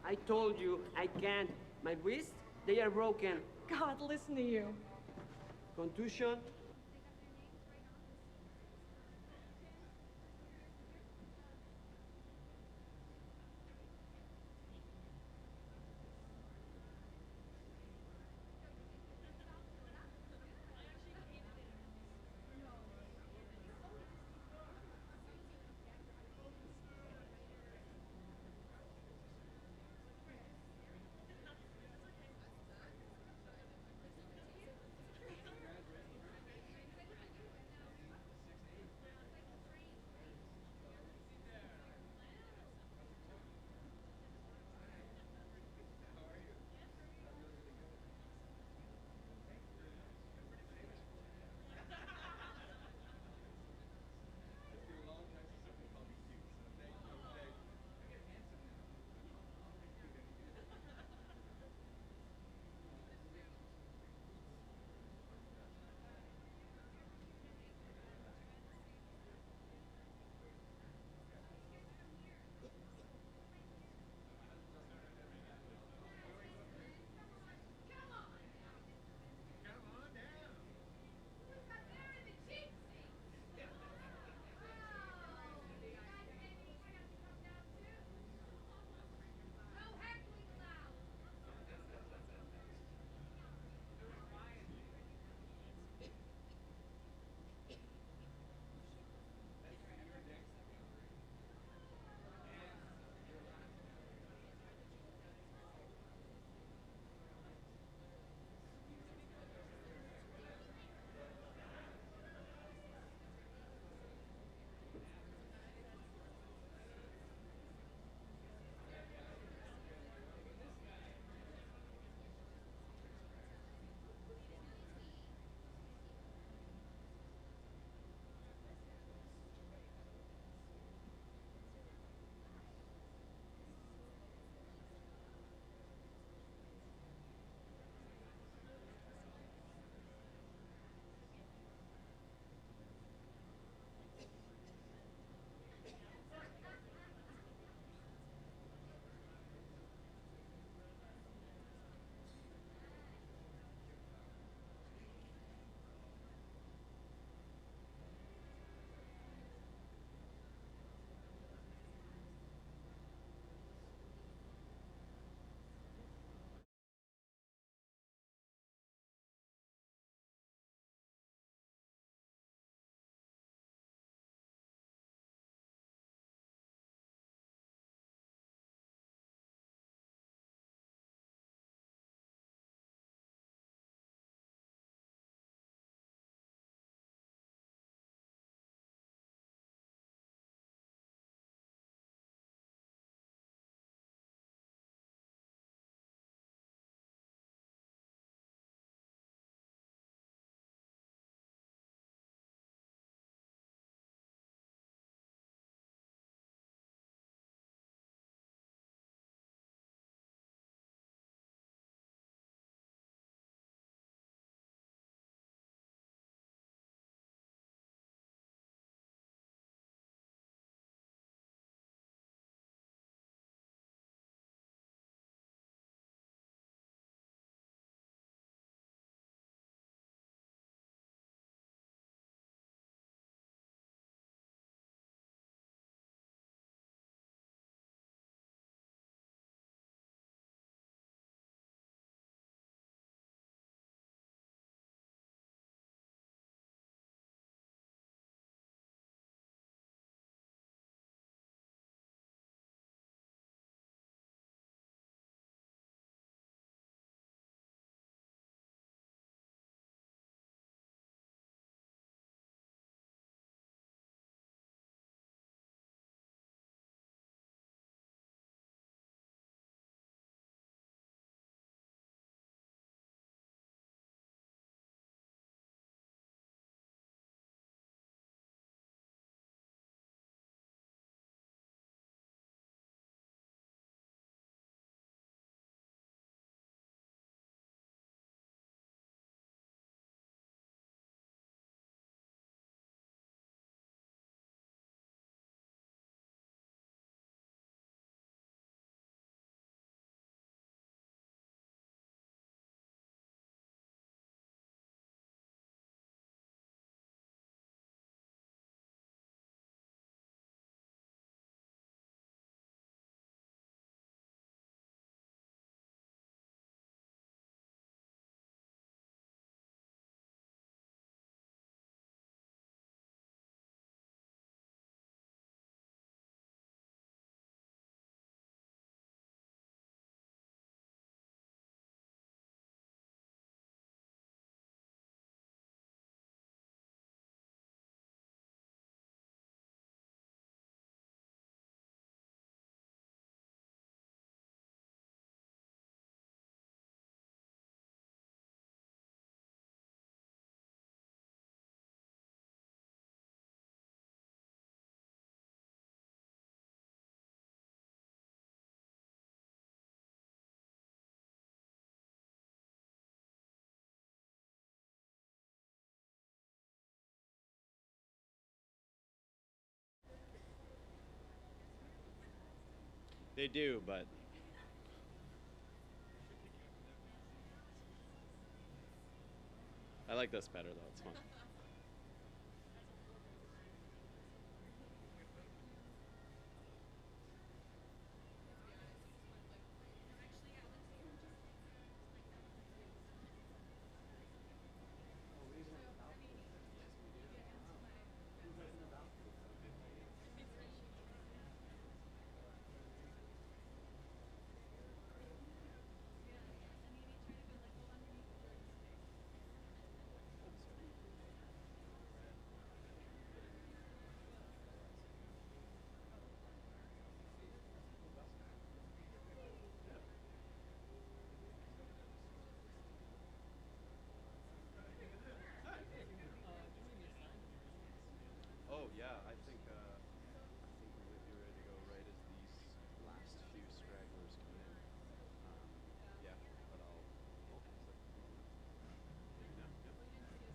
I told you I can't. My wrists, they are broken. God, listen to you. Contusion. They do, but I like this better though. It's fun. Oh yeah, I think we might be ready to go right as these last few stragglers come in. Yeah, but I'll. Oh, is that, maybe now. Yeah.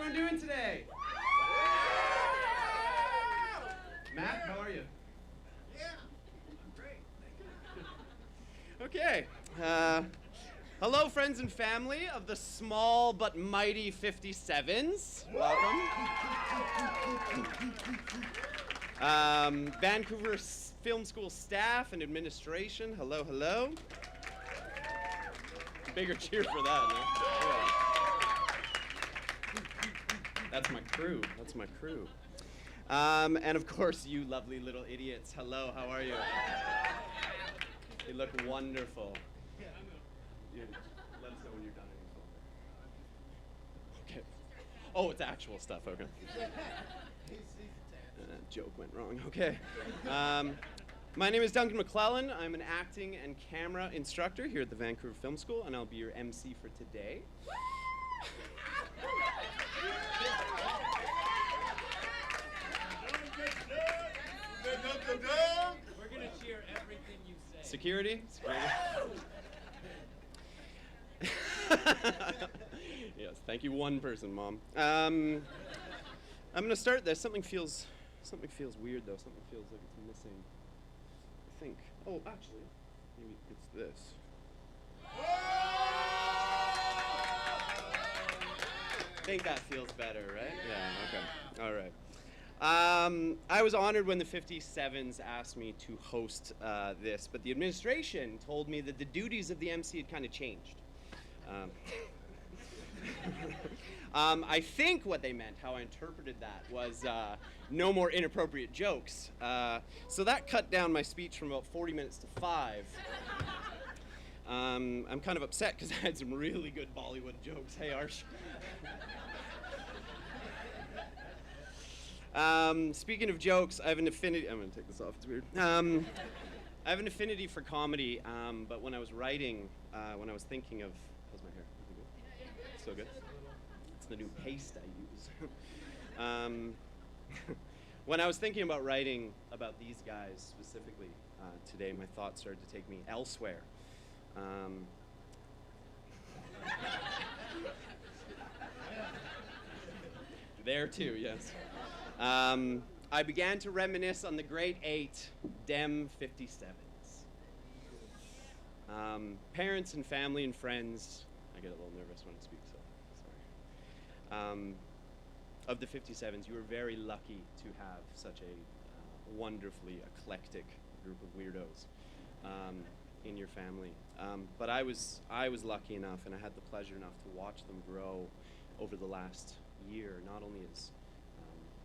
everyone doing today? Matt, how are you? Yeah, I'm great. Okay. Hello, friends and family of the small but mighty 57s. Welcome. Vancouver Film School staff and administration. Hello, hello. Bigger cheer for that, man. Yeah. That's my crew. That's my crew. And of course, you lovely little idiots. Hello, how are you? You look wonderful. You, let us know when you're done. Okay. Oh, it's actual stuff. Okay. Joke went wrong. Okay. My name is Duncan McClellan. I'm an acting and camera instructor here at the Vancouver Film School, and I'll be your MC for today. We're gonna cheer everything you say. Security? Yes, thank you, one person, Mom. I'm gonna start this. Something feels weird though. Something feels like it's missing. I think. Oh, actually, maybe it's this. I think that feels better, right? Yeah. Okay. All right. I was honored when the 57s asked me to host this, but the administration told me that the duties of the MC had kind of changed. I think what they meant, how I interpreted that, was no more inappropriate jokes. So that cut down my speech from about 40 minutes to 5. I'm kind of upset because I had some really good Bollywood jokes. Hey, Arsh. Speaking of jokes, I have an affinity. I'm going to take this off. It's weird. I have an affinity for comedy, but when I was writing, when I was thinking of... How's my hair? Is it good? So good? It's the new paste I use. When I was thinking about writing about these guys specifically today, my thoughts started to take me elsewhere. There too, yes. I began to reminisce on the great 8 Dem 57s. Parents and family and friends, I get a little nervous when I speak, so sorry. Of the 57s, you were very lucky to have such a wonderfully eclectic group of weirdos in your family. But I was lucky enough, and I had the pleasure enough to watch them grow over the last year, not only as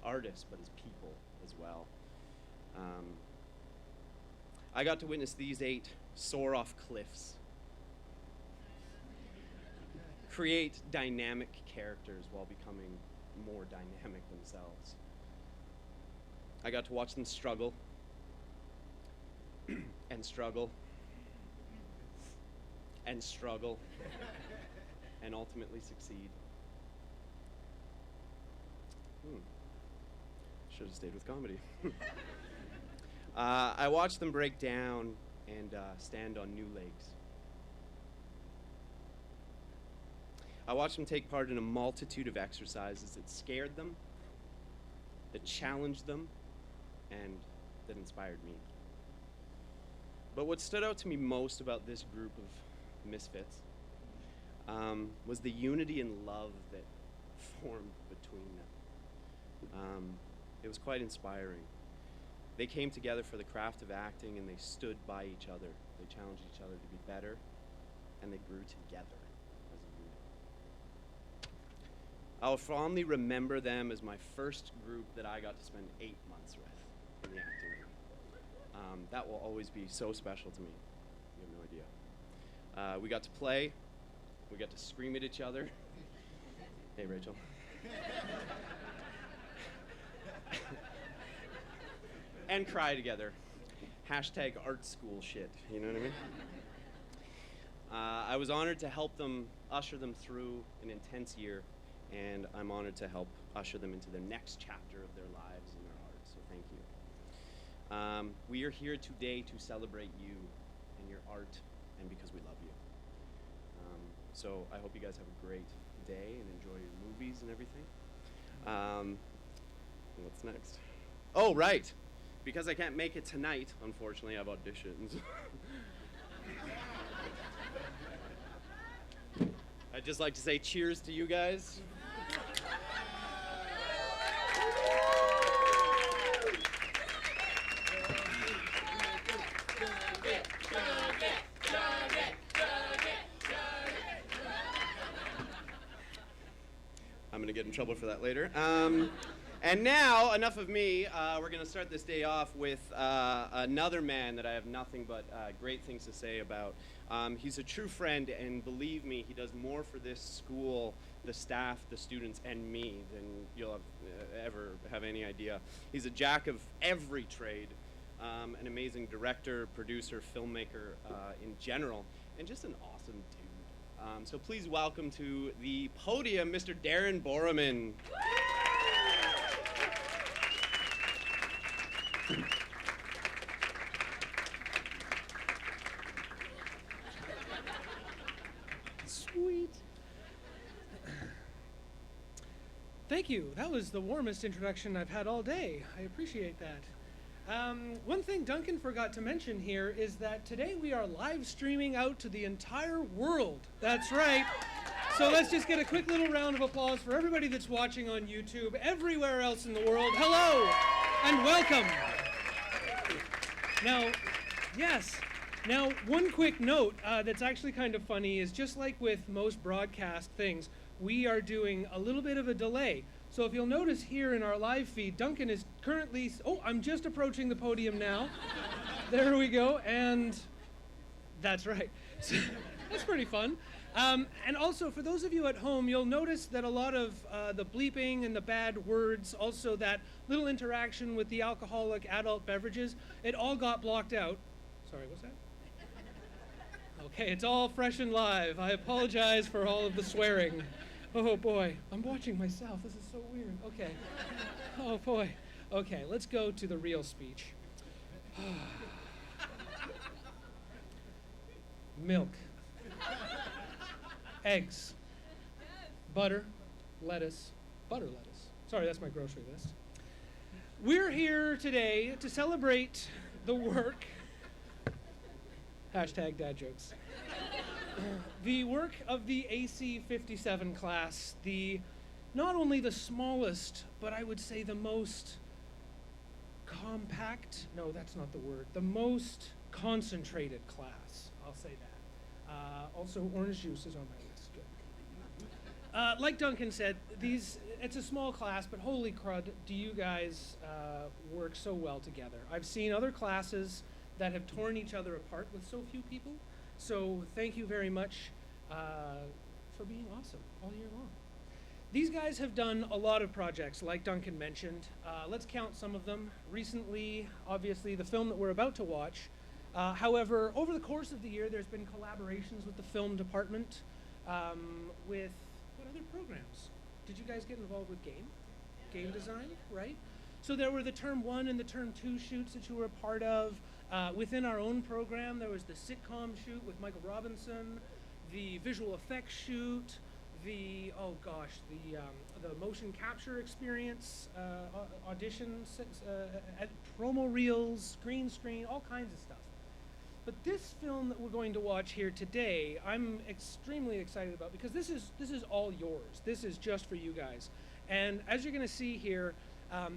artists, but as people as well. I got to witness these 8 soar off cliffs, create dynamic characters while becoming more dynamic themselves. I got to watch them struggle and struggle and struggle and ultimately succeed. Should have stayed with comedy. I watched them break down and stand on new legs. I watched them take part in a multitude of exercises that scared them, that challenged them, and that inspired me. But what stood out to me most about this group of misfits was the unity and love that formed between them. It was quite inspiring. They came together for the craft of acting, and they stood by each other. They challenged each other to be better, and they grew together as a unit. I'll fondly remember them as my first group that I got to spend 8 months with in the acting room. That will always be so special to me. You have no idea. We got to play. We got to scream at each other. Hey, Rachel. And cry together. Hashtag art school shit, you know what I mean? I was honored to help them, usher them through an intense year, and I'm honored to help usher them into the next chapter of their lives and their art, so thank you. We are here today to celebrate you and your art, and because we love you. So I hope you guys have a great day and enjoy your movies and everything. What's next? Oh, right. Because I can't make it tonight, unfortunately, I have auditions. I'd just like to say cheers to you guys. I'm going to get in trouble for that later. And now, enough of me. We're going to start this day off with another man that I have nothing but great things to say about. He's a true friend, and believe me, he does more for this school, the staff, the students, and me than you'll ever have any idea. He's a jack of every trade, an amazing director, producer, filmmaker in general, and just an awesome dude. So please welcome to the podium, Mr. Darren Borreman. Sweet. Thank you. That was the warmest introduction I've had all day. I appreciate that. One thing Duncan forgot to mention here is that today we are live streaming out to the entire world. That's right. So let's just get a quick little round of applause for everybody that's watching on YouTube, everywhere else in the world. Hello and welcome. Now, yes. Now, one quick note that's actually kind of funny is just like with most broadcast things, we are doing a little bit of a delay. So if you'll notice here in our live feed, Duncan is currently, oh, I'm just approaching the podium now. There we go, and that's right. So, that's pretty fun. And also, for those of you at home, you'll notice that a lot of the bleeping and the bad words, also that little interaction with the alcoholic adult beverages, it all got blocked out. Sorry, what's that? Okay, it's all fresh and live. I apologize for all of the swearing. Oh boy, I'm watching myself. This is so weird. Okay. Oh boy. Okay, let's go to the real speech. Milk. Eggs. Butter. Lettuce. Butter lettuce. Sorry, that's my grocery list. We're here today to celebrate the work. Hashtag dad jokes. The work of the AC-57 class, not only the smallest, but I would say the most compact, no, that's not the word, the most concentrated class, I'll say that. Also, orange juice is on my list. Good. Like Duncan said, it's a small class, but holy crud, do you guys work so well together. I've seen other classes that have torn each other apart with so few people. So thank you very much for being awesome all year long. These guys have done a lot of projects, like Duncan mentioned. Let's count some of them. Recently, obviously, the film that we're about to watch. However, over the course of the year, there's been collaborations with the film department, with what other programs? Did you guys get involved with game design, right? So there were the Term 1 and the Term 2 shoots that you were a part of. Within our own program, there was the sitcom shoot with Michael Robinson, the visual effects shoot, the motion capture experience, auditions, promo reels, green screen, all kinds of stuff. But this film that we're going to watch here today, I'm extremely excited about because this is all yours. This is just for you guys. And as you're going to see here,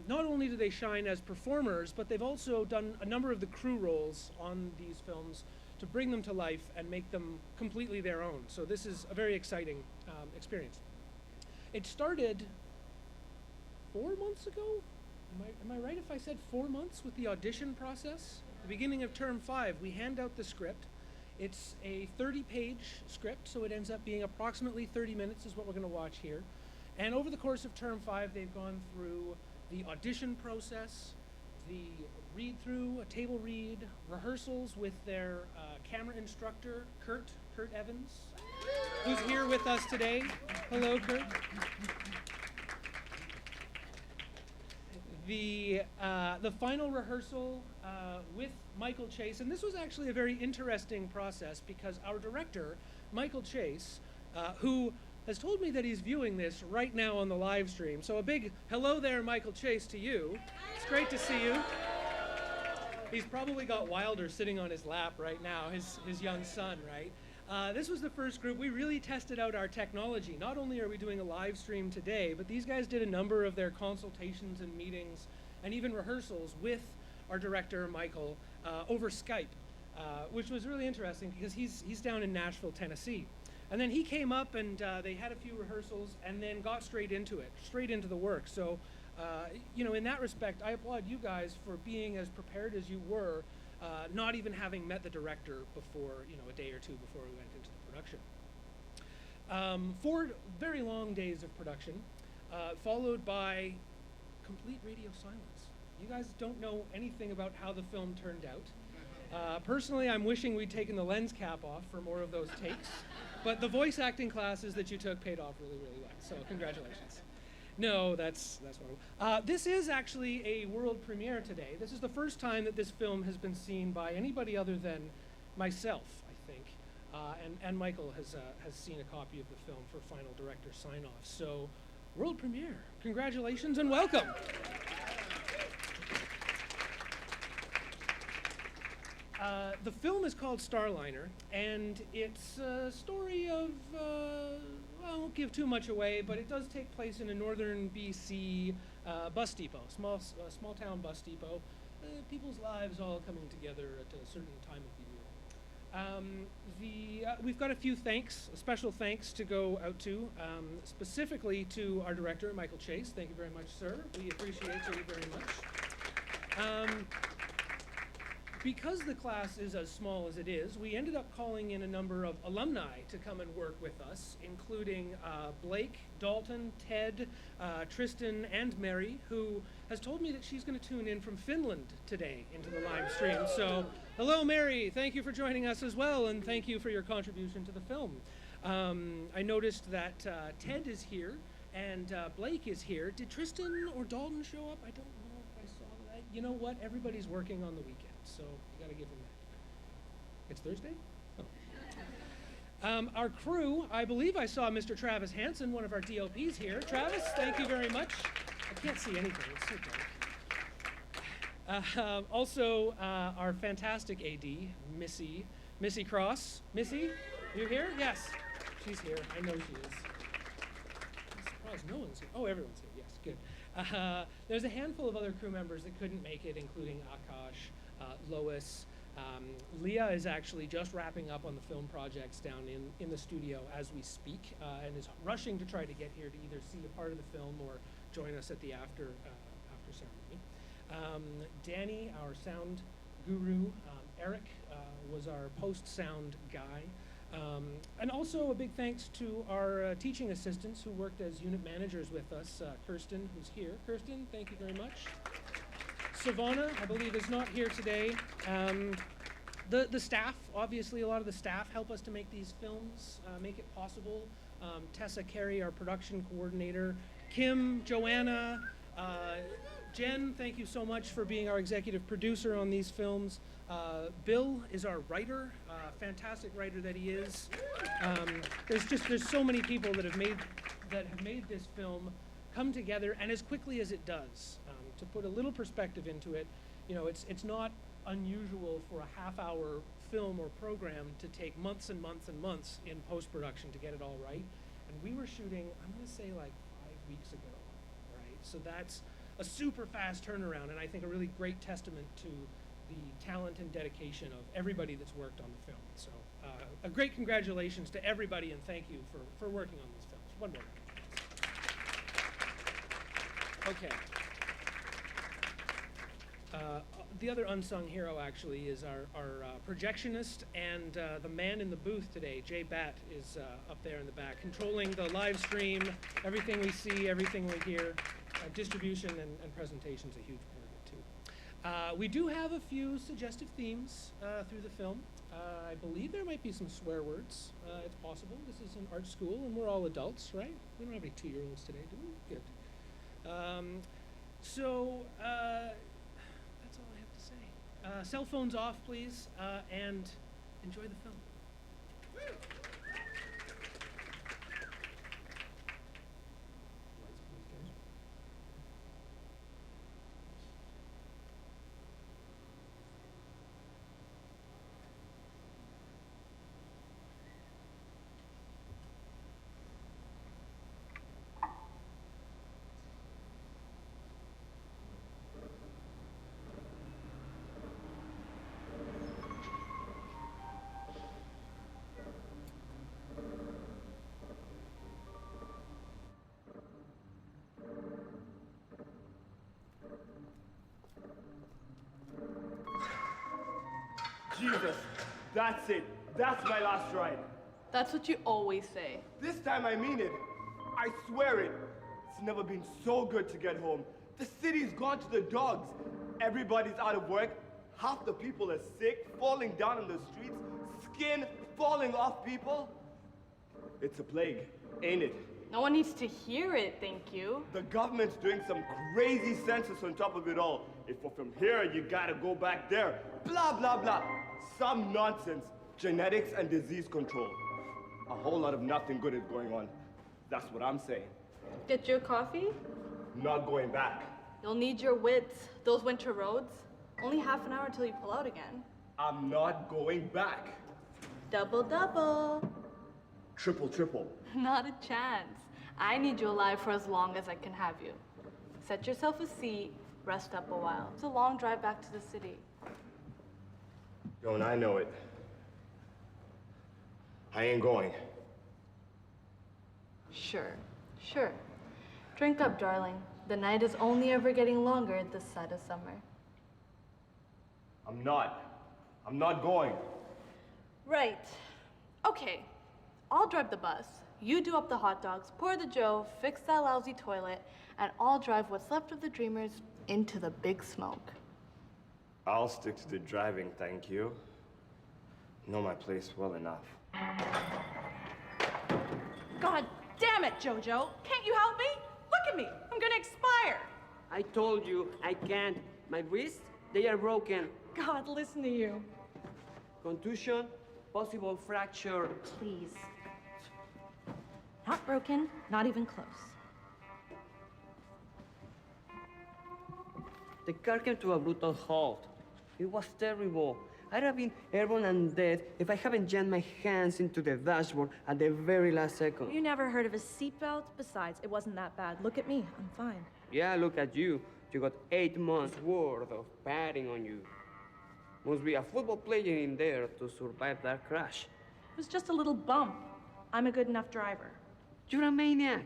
not only do they shine as performers, but they've also done a number of the crew roles on these films to bring them to life and make them completely their own. So this is a very exciting experience. It started 4 months ago? Am I right if I said 4 months with the audition process? The beginning of Term 5, we hand out the script. It's a 30-page script, so it ends up being approximately 30 minutes is what we're going to watch here. And over the course of Term 5, they've gone through the audition process, the read-through, a table read, rehearsals with their camera instructor, Kurt Evans, who's here with us today. Hello, Kurt. The final rehearsal with Michael Chase, and this was actually a very interesting process because our director, Michael Chase, who has told me that he's viewing this right now on the live stream. So a big hello there, Michael Chase, to you. It's great to see you. He's probably got Wilder sitting on his lap right now, his young son, right? This was the first group. We really tested out our technology. Not only are we doing a live stream today, but these guys did a number of their consultations and meetings and even rehearsals with our director, Michael, over Skype, which was really interesting because he's down in Nashville, Tennessee. And then he came up and they had a few rehearsals and then got straight into it, straight into the work. So, you know, in that respect, I applaud you guys for being as prepared as you were, not even having met the director before, you know, a day or two before we went into the production. 4 very long days of production, followed by complete radio silence. You guys don't know anything about how the film turned out. Personally, I'm wishing we'd taken the lens cap off for more of those takes, but the voice acting classes that you took paid off really, really well, so congratulations. No, that's wonderful. This is actually a world premiere today. This is the first time that this film has been seen by anybody other than myself, I think, and Michael has seen a copy of the film for final director sign-off. So, world premiere. Congratulations and welcome. The film is called Starliner, and it's a story of, I won't give too much away, but it does take place in a northern BC bus depot, small town bus depot. People's lives all coming together at a certain time of the year. We've got a few thanks, special thanks to go out to, specifically to our director, Michael Chase. Thank you very much, sir. We appreciate you very much. Because the class is as small as it is, we ended up calling in a number of alumni to come and work with us, including Blake, Dalton, Ted, Tristan, and Mary, who has told me that she's going to tune in from Finland today into the live stream. So, hello, Mary. Thank you for joining us as well, and thank you for your contribution to the film. I noticed that Ted is here, and Blake is here. Did Tristan or Dalton show up? I don't know if I saw that. You know what? Everybody's working on the weekend. So you got to give them that. It's Thursday? Oh. Our crew, I believe I saw Mr. Travis Hansen, one of our DOPs here. Travis, thank you very much. I can't see anything, it's so dark. Also, our fantastic AD, Missy Cross. Missy, you here? Yes, she's here. I know she is. I'm surprised no one's here. Oh, everyone's here. Yes, good. There's a handful of other crew members that couldn't make it, including Akash, Lois. Leah is actually just wrapping up on the film projects down in the studio as we speak, and is rushing to try to get here to either see a part of the film or join us at the after ceremony. Danny, our sound guru. Eric was our post-sound guy. And also a big thanks to our teaching assistants who worked as unit managers with us. Kirsten, who's here. Kirsten, thank you very much. Savannah, I believe, is not here today. The staff, obviously, a lot of the staff help us to make these films, make it possible. Tessa Carey, our production coordinator. Kim, Joanna, Jen, thank you so much for being our executive producer on these films. Bill is our writer, fantastic writer that he is. There's so many people that have made this film come together, and as quickly as it does. To put a little perspective into it, you know, it's not unusual for a half-hour film or program to take months and months and months in post-production to get it all right. And we were shooting, I'm going to say like 5 weeks ago, right? So that's a super fast turnaround, and I think a really great testament to the talent and dedication of everybody that's worked on the film. So a great congratulations to everybody, and thank you for working on these films. One more round. Okay. The other unsung hero, actually, is our projectionist and the man in the booth today. Jay Batt is up there in the back, controlling the live stream, everything we see, everything we hear. Distribution and presentation is a huge part of it, too. We do have a few suggestive themes through the film. I believe there might be some swear words. It's possible. This is an art school, and we're all adults, right? We don't have any 2-year-olds today, do we? Good. So that's all I have to say. Cell phones off, please, and enjoy the film. Jesus, that's it. That's my last ride. That's what you always say. This time I mean it. I swear it. It's never been so good to get home. The city's gone to the dogs. Everybody's out of work. Half the people are sick, falling down in the streets, skin falling off people. It's a plague, ain't it? No one needs to hear it, thank you. The government's doing some crazy census on top of it all. If we're from here, you gotta go back there. Blah, blah, blah. Some nonsense. Genetics and disease control. A whole lot of nothing good is going on. That's what I'm saying. Get your coffee? Not going back. You'll need your wits. Those winter roads. Only half an hour till you pull out again. I'm not going back. Double, double. Triple, triple. Not a chance. I need you alive for as long as I can have you. Set yourself a seat, rest up a while. It's a long drive back to the city. Don't I know it? I ain't going. Sure, sure. Drink up, darling. The night is only ever getting longer this side of summer. I'm not going. Right. Okay. I'll drive the bus. You do up the hot dogs, pour the joe, fix that lousy toilet, and I'll drive what's left of the dreamers into the big smoke. I'll stick to the driving, thank you. Know my place well enough. God damn it, Jojo! Can't you help me? Look at me! I'm gonna expire! I told you, I can't. My wrists, they are broken. God, listen to you. Contusion, possible fracture. Please. Not broken, not even close. The car came to a brutal halt. It was terrible. I'd have been airborne and dead if I hadn't jammed my hands into the dashboard at the very last second. You never heard of a seatbelt? Besides, it wasn't that bad. Look at me, I'm fine. Yeah, look at you. You got 8 months worth of padding on you. Must be a football player in there to survive that crash. It was just a little bump. I'm a good enough driver. You're a maniac.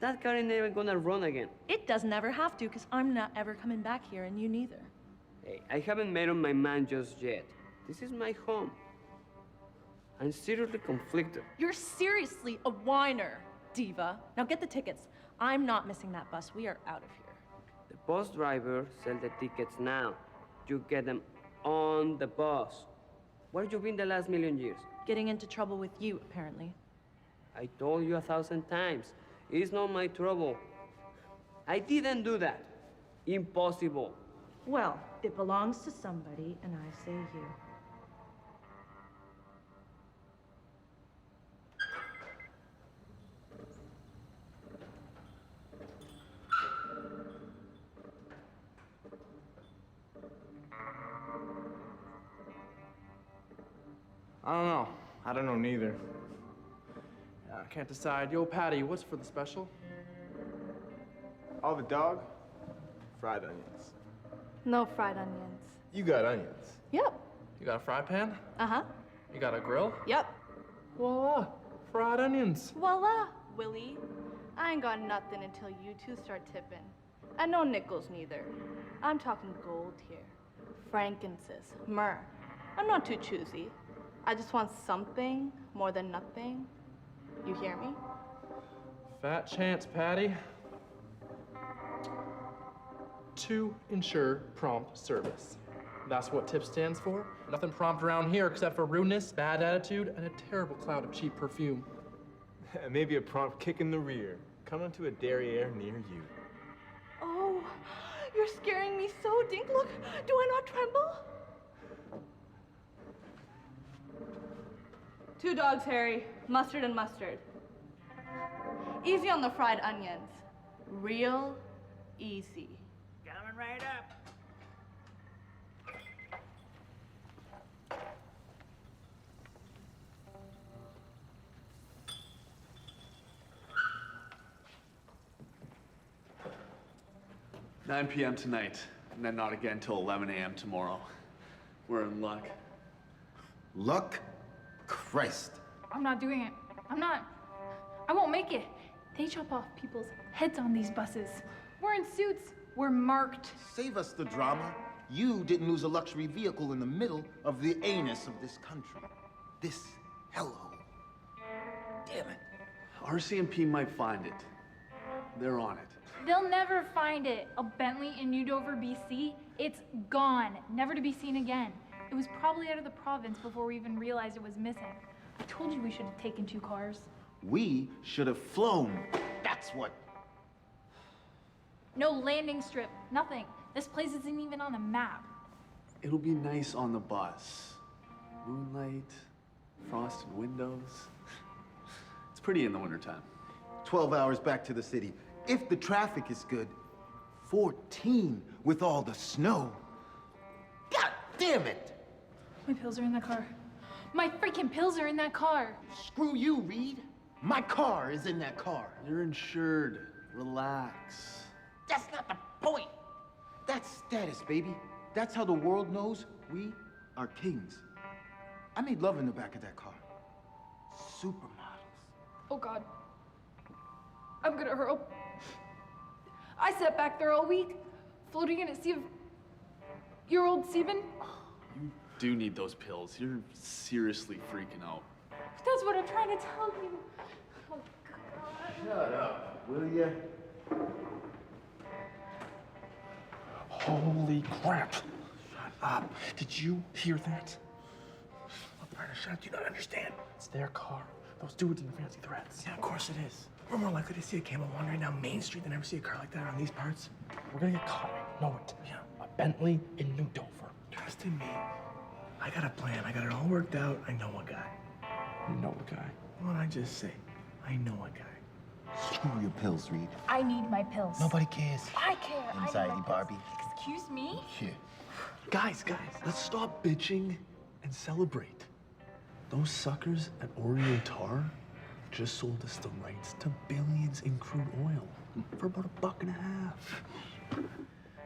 That car ain't never gonna run again. It doesn't ever have to, because I'm not ever coming back here, and you neither. Hey, I haven't made up my mind just yet. This is my home. I'm seriously conflicted. You're seriously a whiner, diva. Now get the tickets. I'm not missing that bus. We are out of here. The bus driver sells the tickets now. You get them on the bus. Where have you been the last million years? Getting into trouble with you, apparently. I told you 1,000 times. It's not my trouble. I didn't do that. Impossible. Well, it belongs to somebody, and I say you. I don't know neither. I can't decide. Yo, Patty, what's for the special? Oh, the dog? Fried onions. No fried onions. You got onions. Yep. You got a fry pan? Uh-huh. You got a grill? Yep. Voila, fried onions. Voila, Willie. I ain't got nothing until you two start tipping. And no nickels neither. I'm talking gold here. Frankincense, myrrh. I'm not too choosy. I just want something more than nothing. You hear me? Fat chance, Patty. To ensure prompt service. That's what TIP stands for. Nothing prompt around here except for rudeness, bad attitude, and a terrible cloud of cheap perfume. Maybe a prompt kick in the rear. Coming to a derriere near you. Oh, you're scaring me so, Dink. Look, do I not tremble? 2 dogs, Harry. Mustard and mustard. Easy on the fried onions. Real easy. Coming right up. $9 p.m. tonight, and then not again till 11 a.m. tomorrow. We're in luck. Luck? Christ. I'm not doing it. I won't make it. They chop off people's heads on these buses. We're in suits. We're marked. Save us the drama. you didn't lose a luxury vehicle in the middle of the anus of this country. This hellhole. Damn it. RCMP might find it. They're on it. They'll never find it. A Bentley in New Dover, BC, it's gone, never to be seen again. It was probably out of the province before we even realized it was missing. I told you we should have taken 2 cars. We should have flown. That's what. No landing strip, nothing. This place isn't even on the map. It'll be nice on the bus. Moonlight, frosted windows. It's pretty in the wintertime. 12 hours back to the city. If the traffic is good, 14 with all the snow. God damn it! My pills are in the car. My freaking pills are in that car. Screw you, Reed. My car is in that car. You're insured. Relax. That's not the point. That's status, baby. That's how the world knows we are kings. I made love in the back of that car. Supermodels. Oh God. I'm gonna hurl. I sat back there all week, floating in a sea of your old semen. You do need those pills. You're seriously freaking out. That's what I'm trying to tell you. Oh God. Shut up, will ya? Holy crap. Shut up. Did you hear that? Shut, you don't understand. It's their car. Those dudes in the fancy threads. Yeah, of course it is. We're more likely to see a camel wandering down Main Street than ever see a car like that on these parts. We're gonna get caught. I know it. Yeah, a Bentley in New Dover. Trust in me. I got a plan. I got it all worked out. I know a guy. You know a guy? What'd I just say? I know a guy. Screw your pills, Reed. I need my pills. Nobody cares. I care. Anxiety, I need my pills. Barbie. Excuse me? Here. Guys, let's stop bitching and celebrate. Those suckers at Oreo Tar just sold us the rights to billions in crude oil for about $1.50.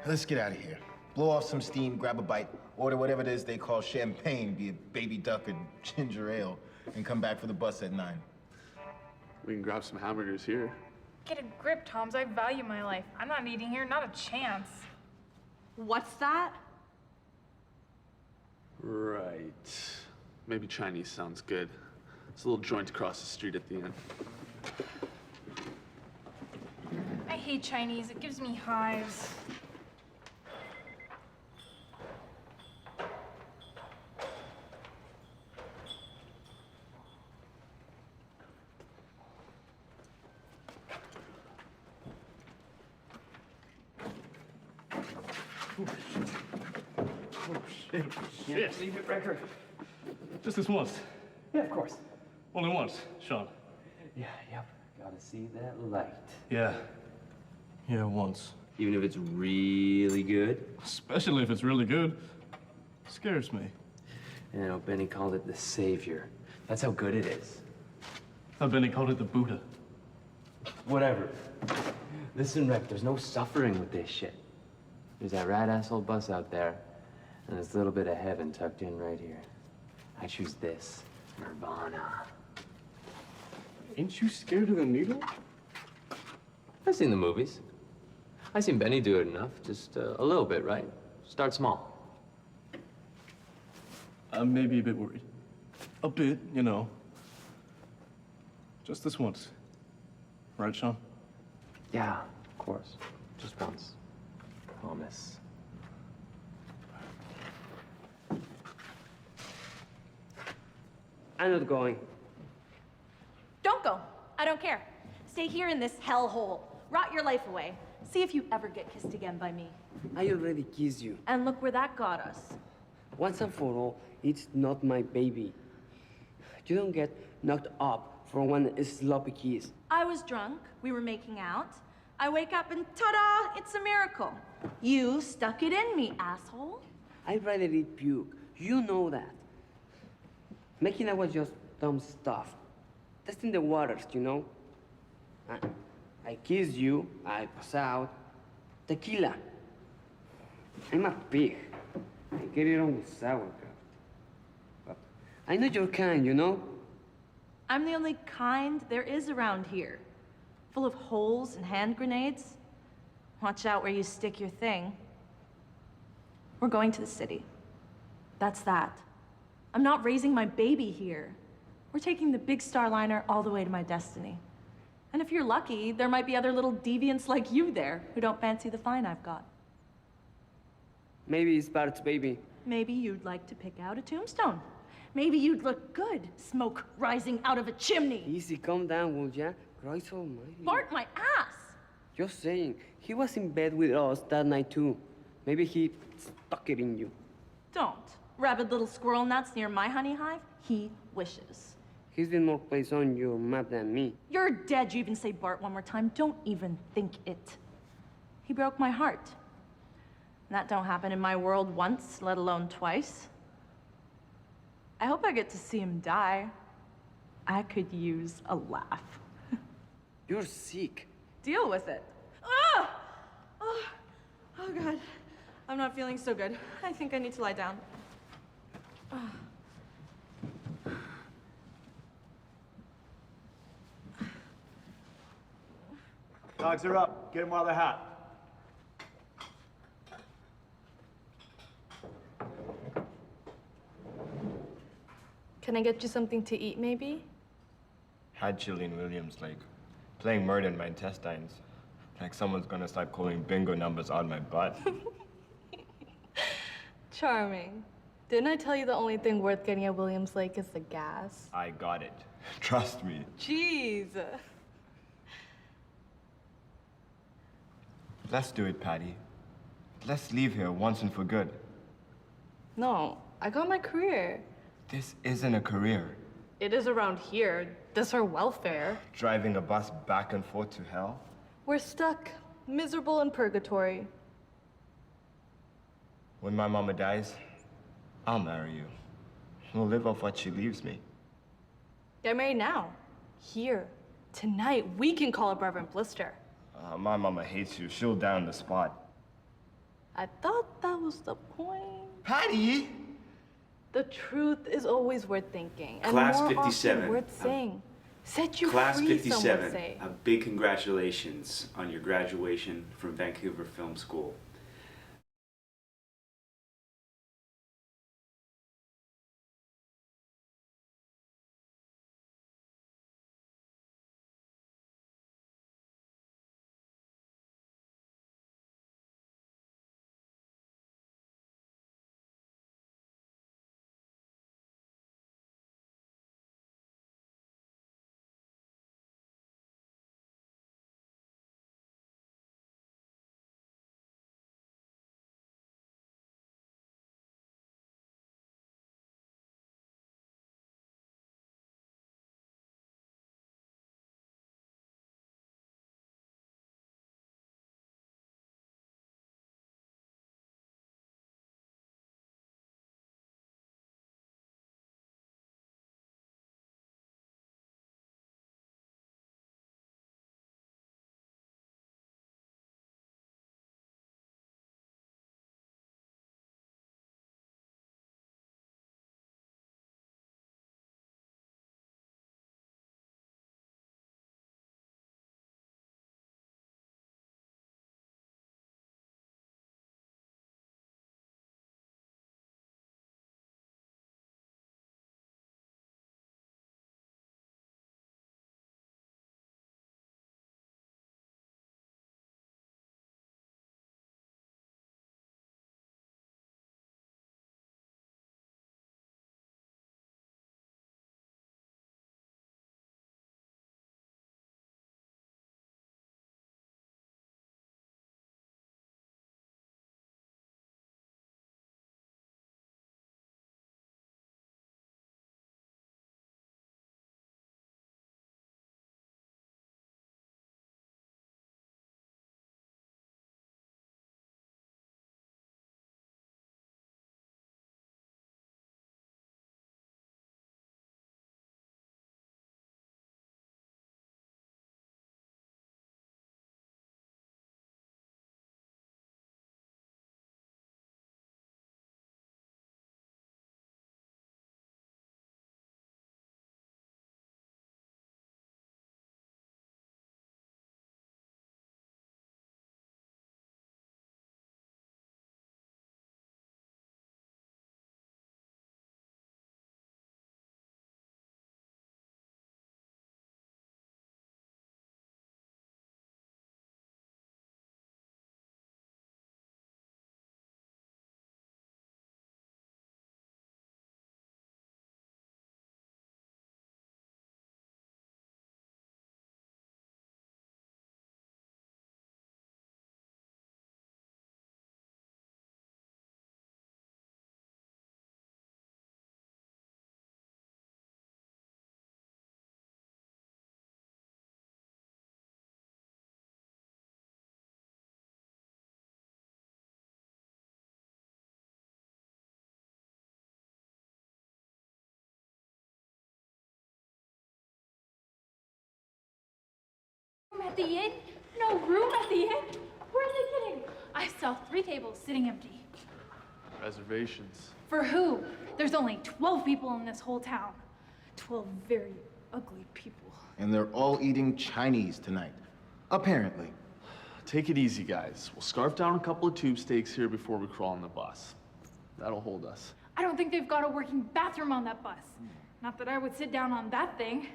Let's get out of here. Blow off some steam, grab a bite, order whatever it is they call champagne, be it baby duck or ginger ale, and come back for the bus at 9. We can grab some hamburgers here. Get a grip, Toms. I value my life. I'm not eating here, not a chance. What's that? Right. Maybe Chinese sounds good. It's a little joint across the street at the end. I hate Chinese. It gives me hives. Shit. Leave it record. Just this once. Yeah, of course. Only once, Sean. Yeah, yep. Gotta see that light. Yeah. Yeah, once. Even if it's really good? Especially if it's really good. Scares me. You know, Benny called it the savior. That's how good it is. I thought Benny called it the Buddha. Whatever. Listen, Rep, there's no suffering with this shit. There's that rat asshole bus out there, and this little bit of heaven tucked in right here. I choose this. Nirvana. Ain't you scared of the needle? I've seen the movies. I've seen Benny do it enough. Just a little bit, right? Start small. I'm maybe a bit worried. A bit, you know. Just this once. Right, Sean? Yeah, of course. Just once. Promise. I'm not going. Don't go. I don't care. Stay here in this hellhole. Rot your life away. See if you ever get kissed again by me. I already kissed you. And look where that got us. Once and for all, it's not my baby. You don't get knocked up for one sloppy kiss. I was drunk. We were making out. I wake up and ta-da! It's a miracle. You stuck it in me, asshole. I'd rather eat puke. You know that. Making out was just dumb stuff. Testing the waters, you know? I kiss you, I pass out. Tequila. I'm a pig. I get it on with sauerkraut. But I know your kind, you know? I'm the only kind there is around here. Full of holes and hand grenades. Watch out where you stick your thing. We're going to the city. That's that. I'm not raising my baby here. We're taking the big Starliner all the way to my destiny. And if you're lucky, there might be other little deviants like you there who don't fancy the fine I've got. Maybe it's Bart's baby. Maybe you'd like to pick out a tombstone. Maybe you'd look good, smoke rising out of a chimney. Easy, calm down, will ya? Christ almighty. Bart, my ass! Just saying, he was in bed with us that night too. Maybe he stuck it in you. Don't. Rabid little squirrel nuts near my honey hive? He wishes. He's been more plays on your map than me. You're dead. You even say Bart one more time. Don't even think it. He broke my heart. And that don't happen in my world once, let alone twice. I hope I get to see him die. I could use a laugh. You're sick. Deal with it. Ah! Oh, oh, God. I'm not feeling so good. I think I need to lie down. Ah. Dogs are up. Get them while they're hot. Can I get you something to eat, maybe? Had Jillian Williams, like, playing murder in my intestines. Like someone's gonna start calling bingo numbers on my butt. Charming. Didn't I tell you the only thing worth getting at Williams Lake is the gas? I got it. Trust me. Jeez. Let's do it, Patty. Let's leave here once and for good. No, I got my career. This isn't a career. It is around here. This our welfare. Driving a bus back and forth to hell? We're stuck, miserable in purgatory. When my mama dies, I'll marry you. We'll live off what she leaves me. Get married now. Here. Tonight, we can call up Reverend Blister. My mama hates you. She'll down the spot. I thought that was the point. Patty! The truth is always worth thinking. And Class more 57. often worth saying. Set you Class free, some would 57, say. a big congratulations on your graduation from Vancouver Film School. At the inn? No room at the inn? Where are they kidding? I saw 3 tables sitting empty. Reservations. For who? There's only 12 people in this whole town. 12 very ugly people. And they're all eating Chinese tonight. Apparently. Take it easy, guys. We'll scarf down a couple of tube steaks here before we crawl on the bus. That'll hold us. I don't think they've got a working bathroom on that bus. Not that I would sit down on that thing.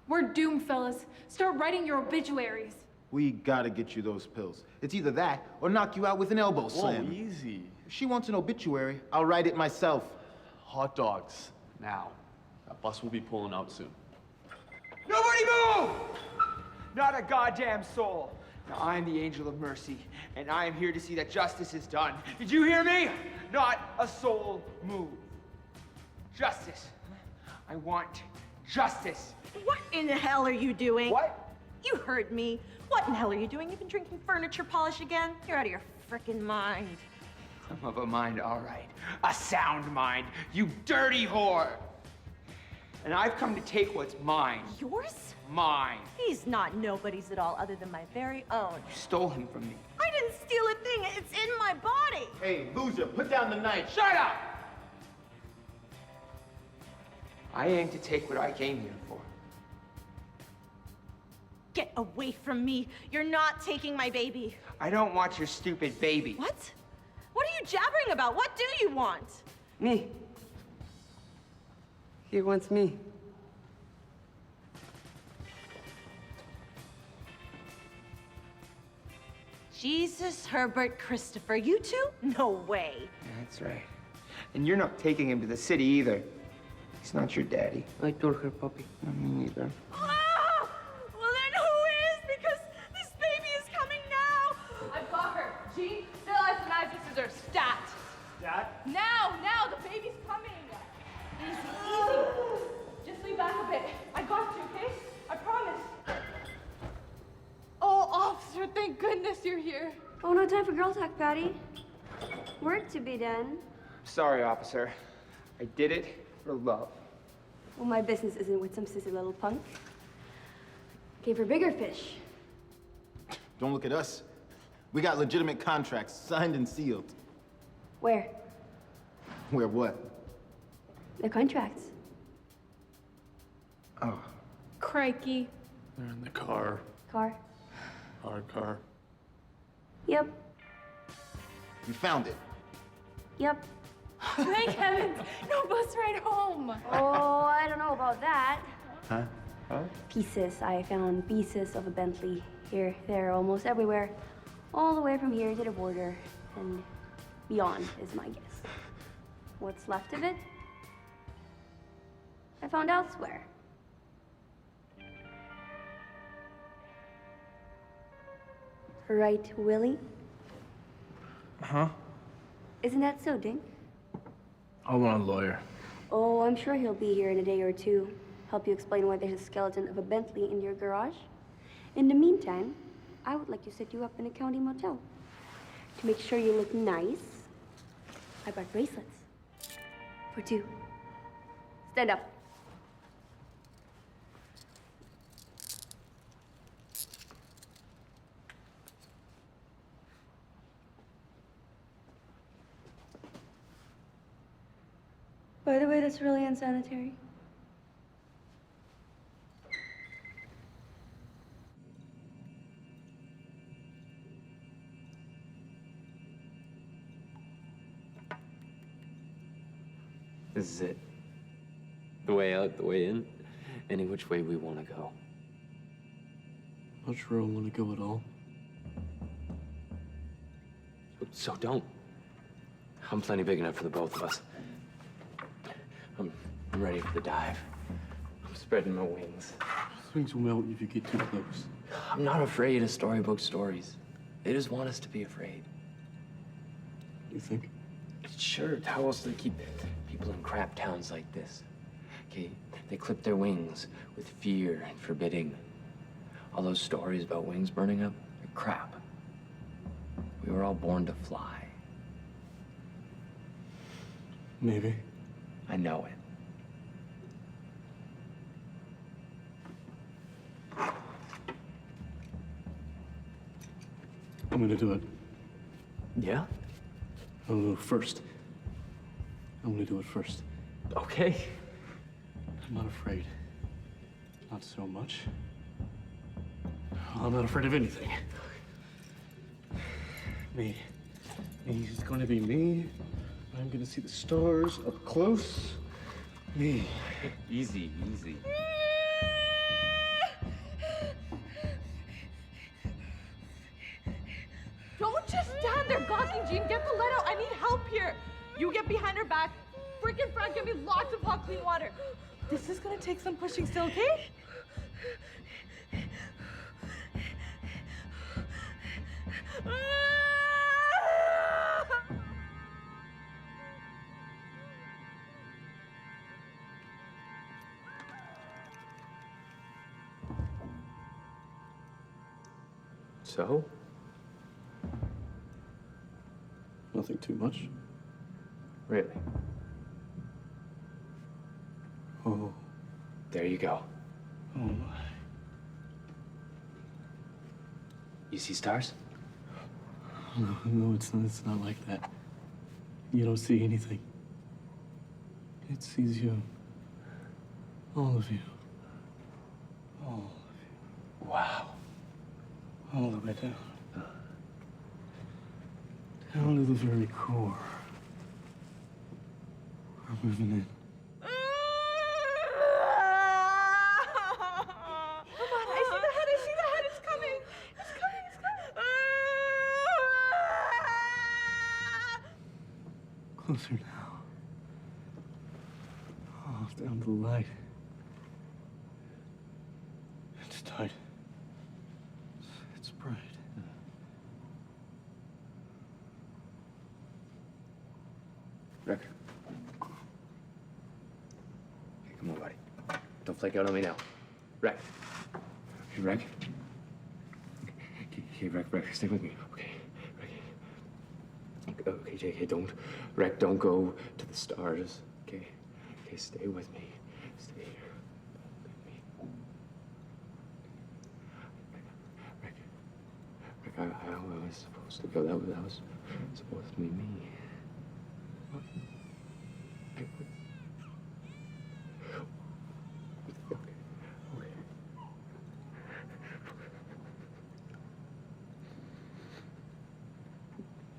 We're doomed, fellas. Start writing your obituaries. We gotta get you those pills. It's either that or knock you out with an elbow Whoa, slam. easy. If she wants an obituary, I'll write it myself. Hot dogs. Now. That bus will be pulling out soon. Nobody move! Not a goddamn soul. Now, I am the angel of mercy, and I am here to see that justice is done. Did you hear me? Not a soul move. Justice. I want justice. What in the hell are you doing? What? You heard me. What in the hell are you doing? You've been drinking furniture polish again? You're out of your frickin' mind. I'm of a mind, all right. A sound mind, you dirty whore. And I've come to take what's mine. Yours? Mine. He's not nobody's at all other than my very own. You stole him from me. I didn't steal a thing. It's in my body. Hey, loser, put down the knife. Shut up! I aim to take what I came here for. Get away from me. You're not taking my baby. I don't want your stupid baby. What? What are you jabbering about? What do you want? Me. He wants me. Jesus, Herbert, Christopher, you two? No way. That's right. And you're not taking him to the city either. He's not your daddy. I told her, puppy. Me neither. Ah! Well, then who is? Because this baby is coming now. I've got her. Gene, still has the knife and scissors. Stat. Stat? Now, the baby's coming. Easy, easy. Just lean back a bit. I got you, okay? I promise. Oh, officer, thank goodness you're here. Oh, no time for girl talk, Patty. Work to be done. Sorry, officer. I did it for love. Well, my business isn't with some sissy little punk. Came for bigger fish. Don't look at us. We got legitimate contracts, signed and sealed. Where? Where what? The contracts. Oh. Crikey. They're in the car. Car. Our car. Yep. You found it. Yep. Thank heavens. No bus ride home. Oh, I don't know about that. Huh? Pieces. I found pieces of a Bentley here, there, almost everywhere. All the way from here to the border and beyond is my guess. What's left of it? I found elsewhere. Right, Willie? Huh? Isn't that so, Dink? I want a lawyer. Oh, I'm sure he'll be here in a day or two. Help you explain why there's a skeleton of a Bentley in your garage. In the meantime, I would like to set you up in a county motel. To make sure you look nice, I brought bracelets. For 2. Stand up. By the way, that's really unsanitary. This is it. The way out, the way in, any which way we want to go. Not sure I want to go at all. So don't. I'm plenty big enough for the both of us. I'm ready for the dive. I'm spreading my wings. Things will melt if you get too close. I'm not afraid of storybook stories. They just want us to be afraid. You think? Sure, how else do they keep people in crap towns like this? Okay, they clip their wings with fear and forbidding. All those stories about wings burning up are crap. We were all born to fly. Maybe. I know it. I'm gonna do it. Yeah? I'm gonna do it first. I'm gonna do it first. Okay. I'm not afraid. Not so much. I'm not afraid of anything. Me. It's gonna be me. I'm gonna see the stars up close. Me. Easy, easy. Don't just stand there gawking, Jean. Get the lead out. I need help here. You get behind her back. Freaking Frank, give me lots of hot, clean water. This is gonna take some pushing still, okay? So? Nothing too much. Really? Oh. There you go. Oh my. You see stars? No, it's not like that. You don't see anything. It sees you. All of you. All of you. Wow. All the way down. Down to the very core. We're moving in. Closer now. Oh, down to the light. It's tight. It's bright. Rick. Hey, come on, buddy. Don't flake out on me now. Rick. Hey, Rick. Okay, Rick, stay with me. Okay, Rick. Okay, JK, don't go to the stars. Okay, stay with me. Stay here. Rick, I was supposed to go. That was supposed to be me. What? Okay.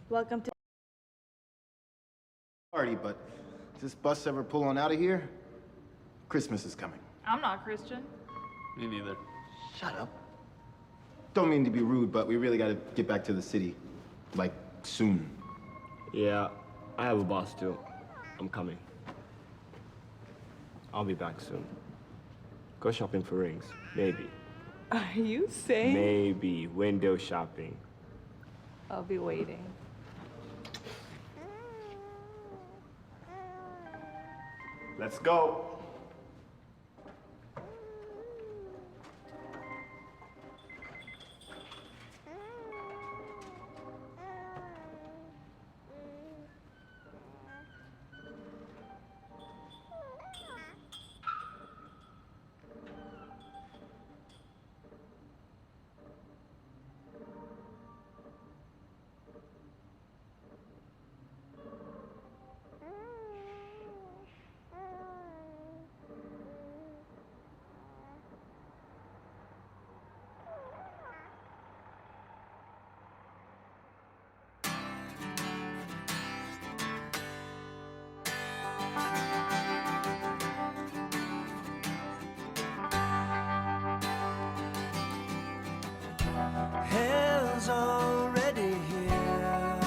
Welcome to Party, but does this bus ever pull on out of here? Christmas is coming. I'm not Christian. Me neither. Shut up. Don't mean to be rude, but we really gotta get back to the city. Like, soon. Yeah, I have a boss too. I'm coming. I'll be back soon. Go shopping for rings. Maybe. Are you saying? Maybe. Window shopping. I'll be waiting. Let's go. Hell's already here.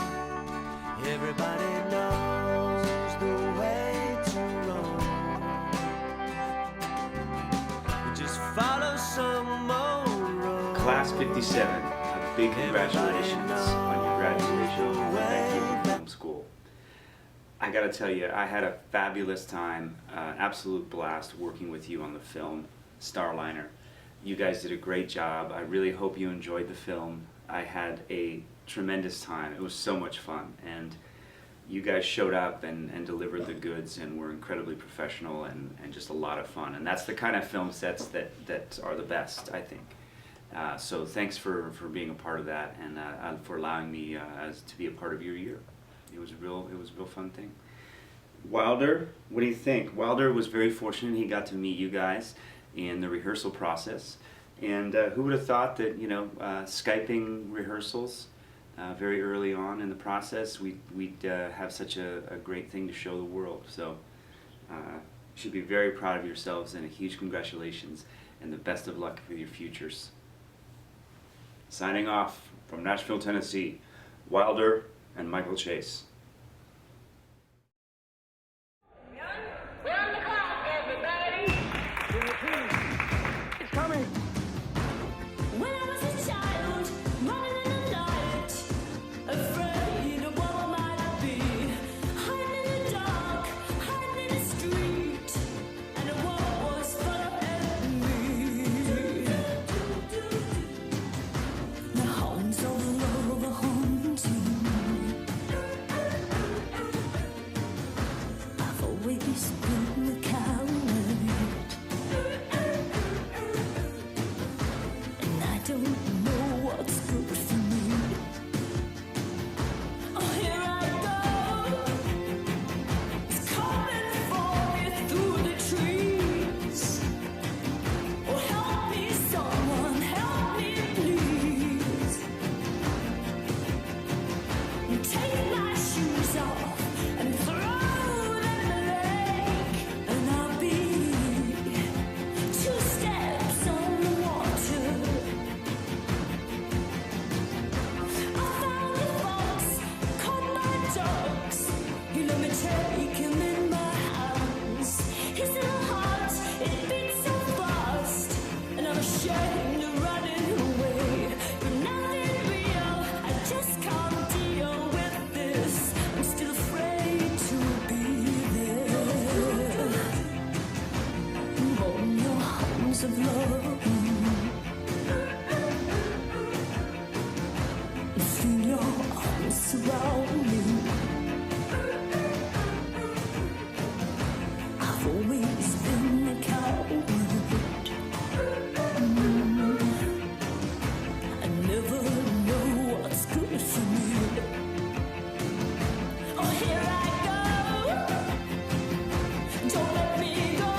Everybody knows the way to Rome. We just follow some old road. Class 57, a big congratulations on your graduation from Vancouver Film School. I gotta tell you, I had a fabulous time, absolute blast working with you on the film, Starliner. You guys did a great job. I really hope you enjoyed the film. I had a tremendous time. It was so much fun. And you guys showed up and delivered the goods and were incredibly professional and just a lot of fun. And that's the kind of film sets that are the best, I think. So thanks for being a part of that and for allowing me to be a part of your year. It was a real fun thing. Wilder, what do you think? Wilder was very fortunate. He got to meet you guys in the rehearsal process. And who would have thought that, you know, Skyping rehearsals very early on in the process, we'd have such a great thing to show the world. So you should be very proud of yourselves, and a huge congratulations and the best of luck for your futures. Signing off from Nashville, Tennessee, Wilder and Michael Chase. We're on the clock, everybody! It's coming! When I was a child, running in the night, afraid of what I might be, hiding in the dark, hiding in the street, and the world was full of enemy. The hounds of love are haunting me. I've always been the coward. I don't know what's good for me. Oh, here I go. It's coming for me through the trees. Oh, help me, someone, help me, please. Take my shoes off and throw them in the lake, and I'll be 2 steps on the water. You let me take him in my hands. His little heart, it beats so fast, and I'm ashamed of running away. But nothing real, I just can't deal with this. I'm still afraid to be there. On your arms of love, feel your arms surround me. I've always been a coward. I never know what's good for me. Oh, here I go. Don't let me go.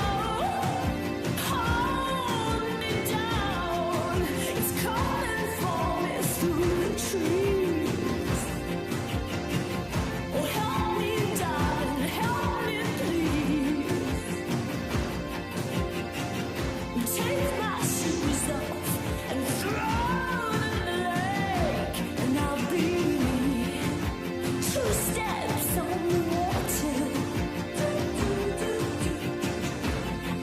Hold me down. It's coming for me through the trees. Oh, help me, darling, help me, please. Take my shoes off and throw them in the lake, and I'll be 2 steps on the water.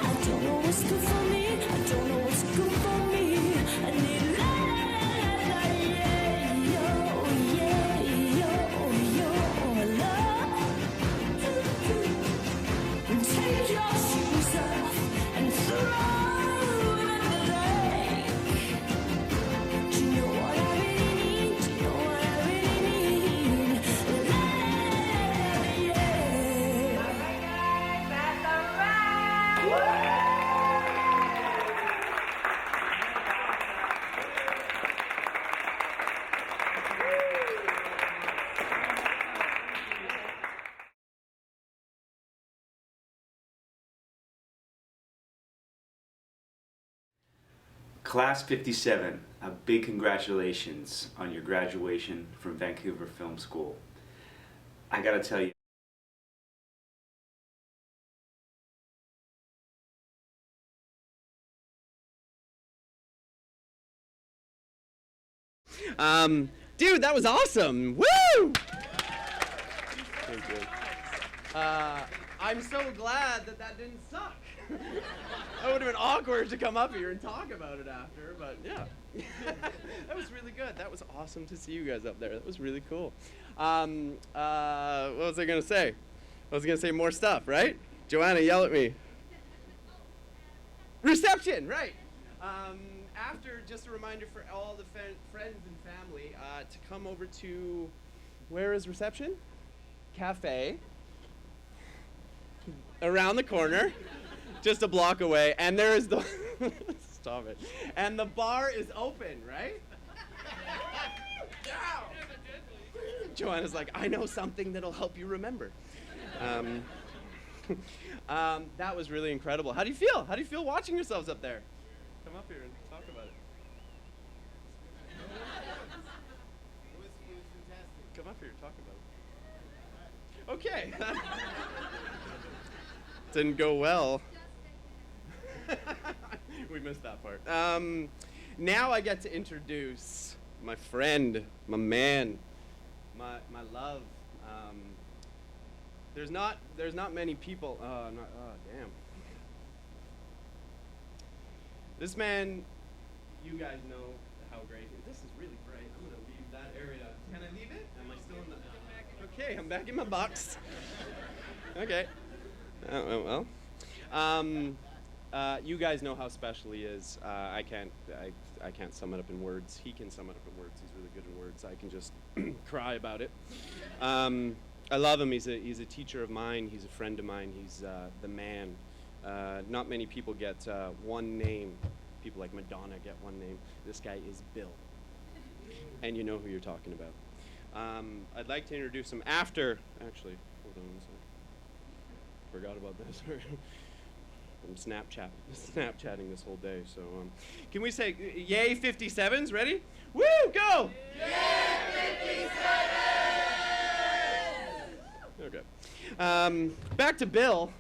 I don't know what's good for me. I don't know what's good for me. I need love. Take your shoes off and throw them in the lake. Do you know what I really need? Do you know what I really need? Class 57, a big congratulations on your graduation from Vancouver Film School. I gotta tell you, Dude, that was awesome! Woo! Thank you. I'm so glad that didn't suck. That would have been awkward to come up here and talk about it after, but yeah. That was really good. That was awesome to see you guys up there. That was really cool. What was I gonna say? I was gonna say more stuff, right? Joanna, yell at me. Reception, right. After, just a reminder for all the friends and family to come over to, where is reception? Cafe. Around the corner, just a block away, and there is the Stop it. And the bar is open, right? Joanna's like, I know something that'll help you remember. That was really incredible. How do you feel? How do you feel watching yourselves up there? Come up here and talk about it. Come up here and talk about it. Okay. Didn't go well. We missed that part. Now I get to introduce my friend, my man, my love. There's not many people. Damn. This man, you guys know how great. This is really bright. I'm gonna leave that area. Can I leave it? Am I still in the? Okay, I'm back in my box. Okay. Well. You guys know how special he is. I can't sum it up in words. He can sum it up in words. He's really good in words. I can just cry about it. I love him. He's a teacher of mine. He's a friend of mine. He's the man. Not many people get one name. People like Madonna get one name. This guy is Bill. And you know who you're talking about. I'd like to introduce him after. Actually, hold on a second. Forgot about this. I'm Snapchatting this whole day, so can we say yay 57s? Ready? Woo, go! Yay 57s! Okay. Back to Bill.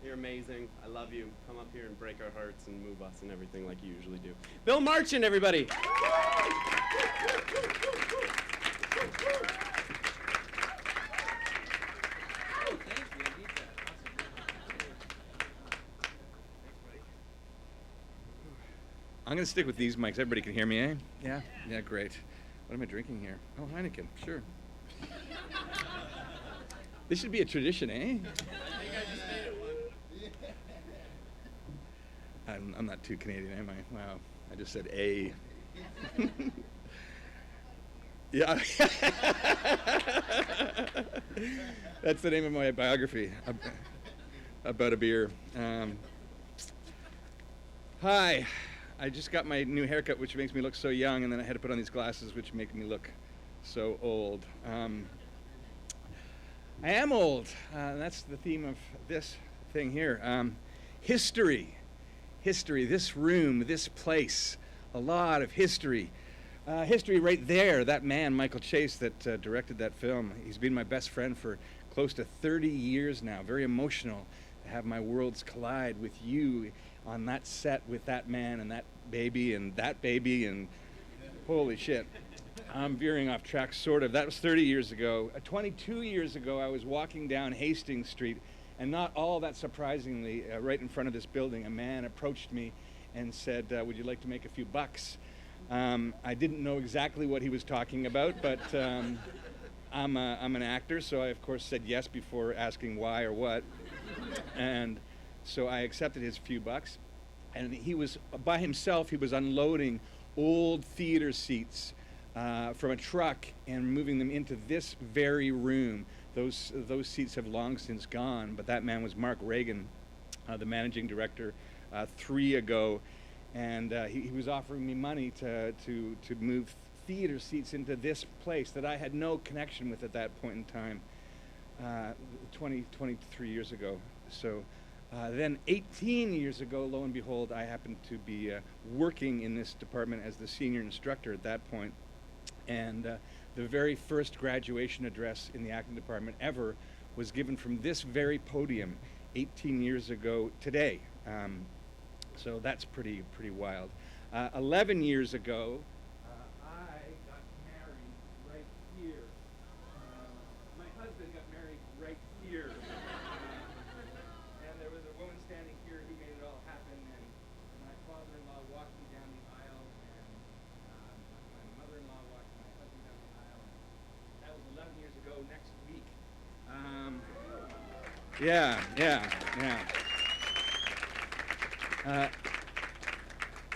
You're amazing. I love you. Come up here and break our hearts and move us and everything like you usually do. Bill Marchant, everybody. I'm going to stick with these mics. Everybody can hear me, eh? Yeah? Yeah, great. What am I drinking here? Oh, Heineken, sure. This should be a tradition, eh? I'm not too Canadian, am I? Wow, I just said A. Yeah. That's the name of my biography, about a beer. Hi. I just got my new haircut, which makes me look so young, and then I had to put on these glasses, which make me look so old. I am old. That's the theme of this thing here. History. History. This room, this place. A lot of history. History right there. That man, Michael Chase, that directed that film. He's been my best friend for close to 30 years now. Very emotional to have my worlds collide with you on that set with that man and that baby and holy shit. I'm veering off track, sort of. That was 30 years ago. 22 years ago, I was walking down Hastings Street, and not all that surprisingly, right in front of this building, a man approached me and said, would you like to make a few bucks? I didn't know exactly what he was talking about, but I'm an actor, so I, of course, said yes before asking why or what. And so I accepted his few bucks, and he was by himself. He was unloading old theater seats from a truck and moving them into this very room. Those seats have long since gone, but that man was Mark Reagan, the managing director, 3 ago, and he was offering me money to move theater seats into this place that I had no connection with at that point in time, 23 years ago. So. Then 18 years ago, lo and behold, I happened to be working in this department as the senior instructor at that point. And the very first graduation address in the acting department ever was given from this very podium 18 years ago today. So that's pretty wild. 11 years ago, I got married right here. My husband got married right here. And there was a woman standing here who made it all happen, and my father-in-law walked me down the aisle, and my mother-in-law walked my husband down the aisle. That was 11 years ago next week. Yeah.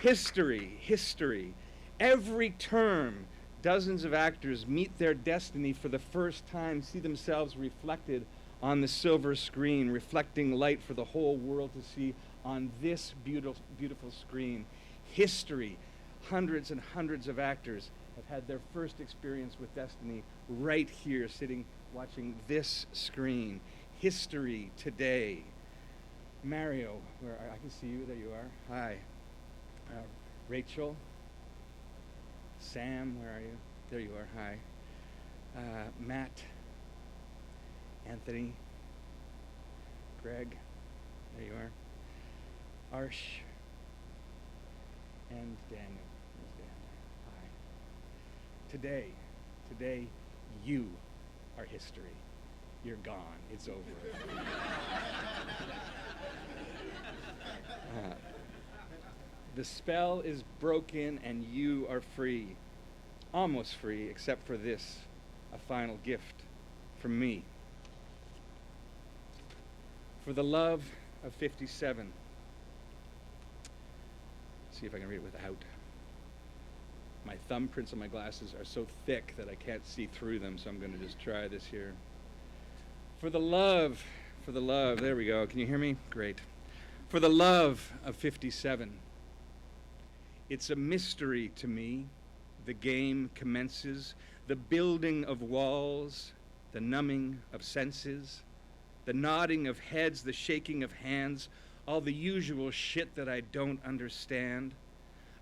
History. Every term, dozens of actors meet their destiny for the first time, see themselves reflected on the silver screen, reflecting light for the whole world to see on this beautiful, beautiful screen. History. Hundreds and hundreds of actors have had their first experience with destiny right here, sitting, watching this screen. History today. Mario, where I can see you, there you are. Hi. Rachel. Sam, where are you? There you are, hi. Matt. Anthony. Greg, there you are. Arsh. And Daniel. There's Dan. Hi. Today, you are history. You're gone. It's over. The spell is broken and you are free. Almost free, except for this, a final gift from me. For the love of 57. See if I can read it without. My thumbprints on my glasses are so thick that I can't see through them, so I'm going to just try this here. For the love, there we go. Can you hear me? Great. For the love of 57. It's a mystery to me. The game commences, the building of walls, the numbing of senses, the nodding of heads, the shaking of hands, all the usual shit that I don't understand.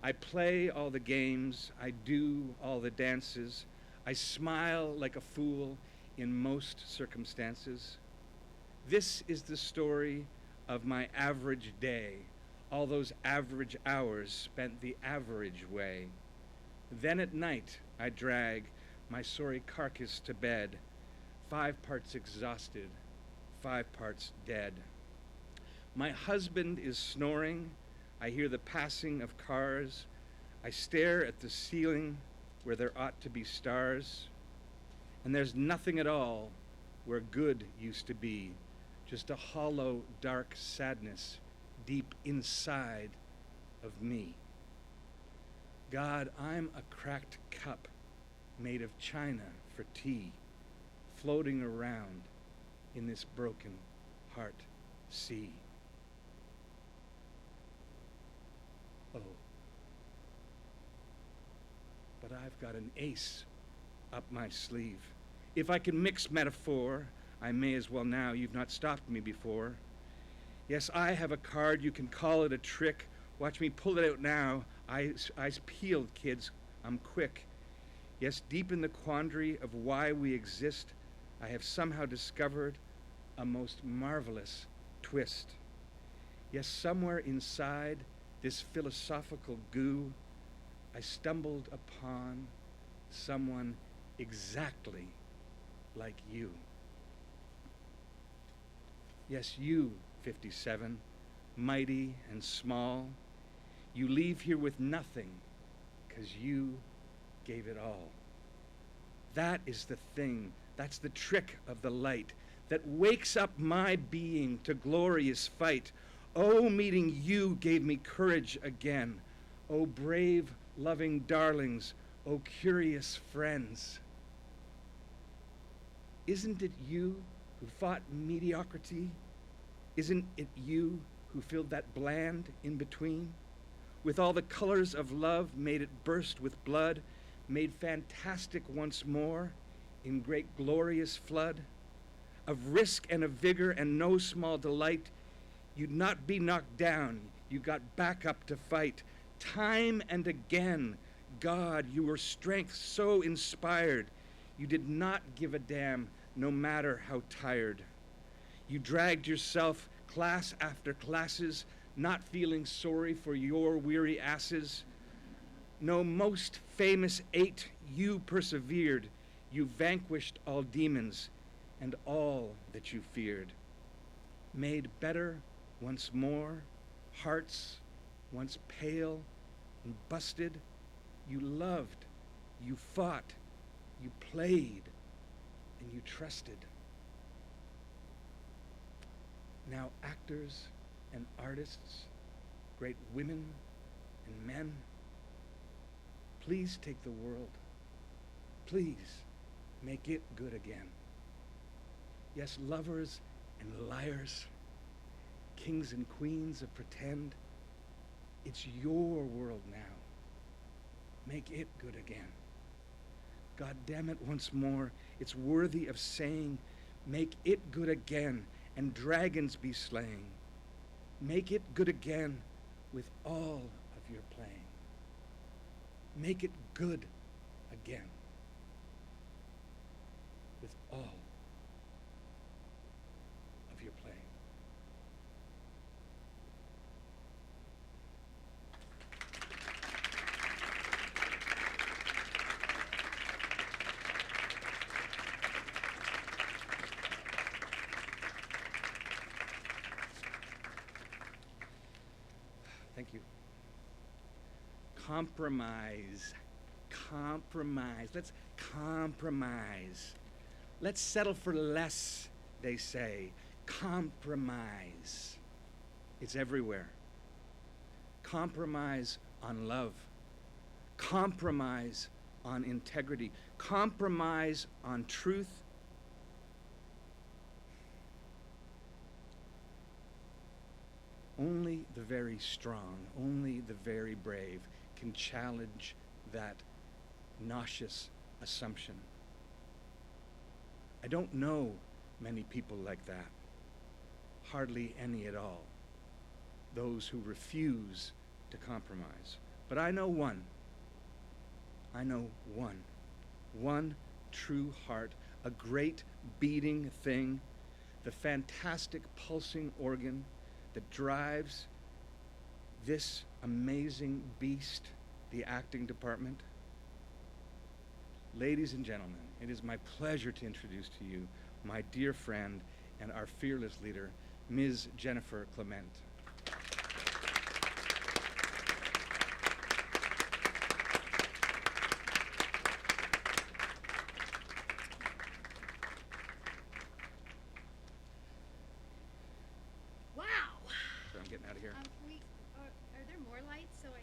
I play all the games, I do all the dances, I smile like a fool in most circumstances. This is the story of my average day, all those average hours spent the average way. Then at night I drag my sorry carcass to bed, 5 parts exhausted, 5 parts dead. My husband is snoring, I hear the passing of cars, I stare at the ceiling where there ought to be stars, and there's nothing at all where good used to be, just a hollow, dark sadness deep inside of me. God, I'm a cracked cup made of china for tea, floating around in this broken heart sea. Oh, but I've got an ace up my sleeve. If I can mix metaphor, I may as well now. You've not stopped me before. Yes, I have a card. You can call it a trick. Watch me pull it out now. Eyes peeled, kids. I'm quick. Yes, deep in the quandary of why we exist, I have somehow discovered a most marvelous twist. Yes, somewhere inside this philosophical goo, I stumbled upon someone exactly like you. Yes, you, 57, mighty and small, you leave here with nothing because you gave it all. That is the thing, that's the trick of the light that wakes up my being to glorious fight. Oh, meeting you gave me courage again. Oh, brave, loving darlings, oh, curious friends. Isn't it you who fought mediocrity? Isn't it you who filled that bland in between? With all the colors of love, made it burst with blood, made fantastic once more in great glorious flood of risk and of vigor and no small delight. You'd not be knocked down, you got back up to fight. Time and again, God, you were strength so inspired. You did not give a damn, no matter how tired. You dragged yourself class after classes, not feeling sorry for your weary asses. No, most famous 8, you persevered. You vanquished all demons and all that you feared. Made better once more, hearts once pale and busted. You loved, you fought, you played, and you trusted. Now actors and artists, great women and men, please take the world. Please make it good again. Yes, lovers and liars, kings and queens of pretend. It's your world now. Make it good again. God damn it, once more, it's worthy of saying, make it good again, and dragons be slaying. Make it good again with all of your playing. Make it good again with all of your playing. Thank you. Compromise. Compromise. Let's compromise. Let's settle for less, they say. Compromise. It's everywhere. Compromise on love. Compromise on integrity. Compromise on truth. Only the very strong, only the very brave can challenge that nauseous assumption. I don't know many people like that. Hardly any at all. Those who refuse to compromise. But I know one. I know one. One true heart, a great beating thing, the fantastic pulsing organ that drives this amazing beast, the acting department. Ladies and gentlemen, it is my pleasure to introduce to you my dear friend and our fearless leader, Ms. Jennifer Clement. Wow. So I'm getting out of here. Are there more lights so I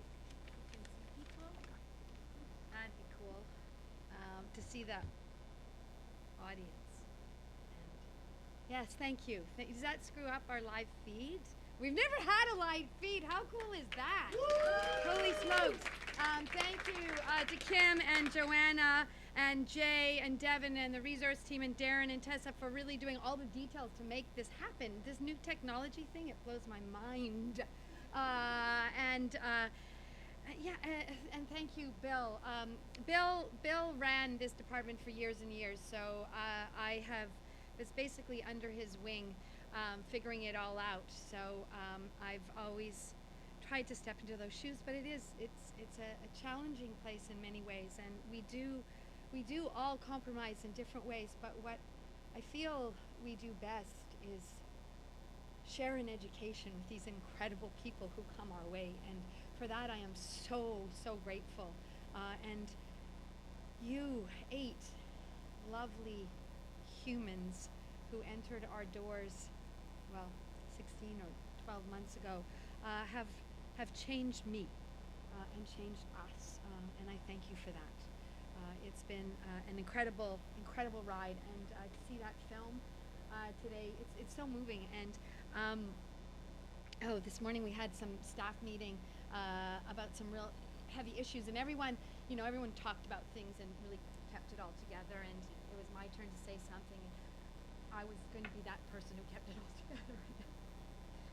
can see people? That'd be cool. To see the audience. And yes, thank you. Does that screw up our live feed? We've never had a live feed. How cool is that? Holy smokes. Thank you to Kim and Joanna and Jay and Devin and the resource team and Darren and Tessa for really doing all the details to make this happen. This new technology thing, it blows my mind. And thank you, Bill. Bill ran this department for years and years, so I have was basically under his wing, figuring it all out. So I've always tried to step into those shoes, but it's a challenging place in many ways, and we do all compromise in different ways. But what I feel we do best is share an education with these incredible people who come our way, and for that I am so grateful. And you 8 lovely humans who entered our doors, well, 16 or 12 months ago, have changed me and changed us, and I thank you for that. It's been an incredible ride, and to see that film today, it's so moving. And this morning we had some staff meeting about some real heavy issues, and everyone talked about things and really kept it all together, and it was my turn to say something, and I was going to be that person who kept it all together.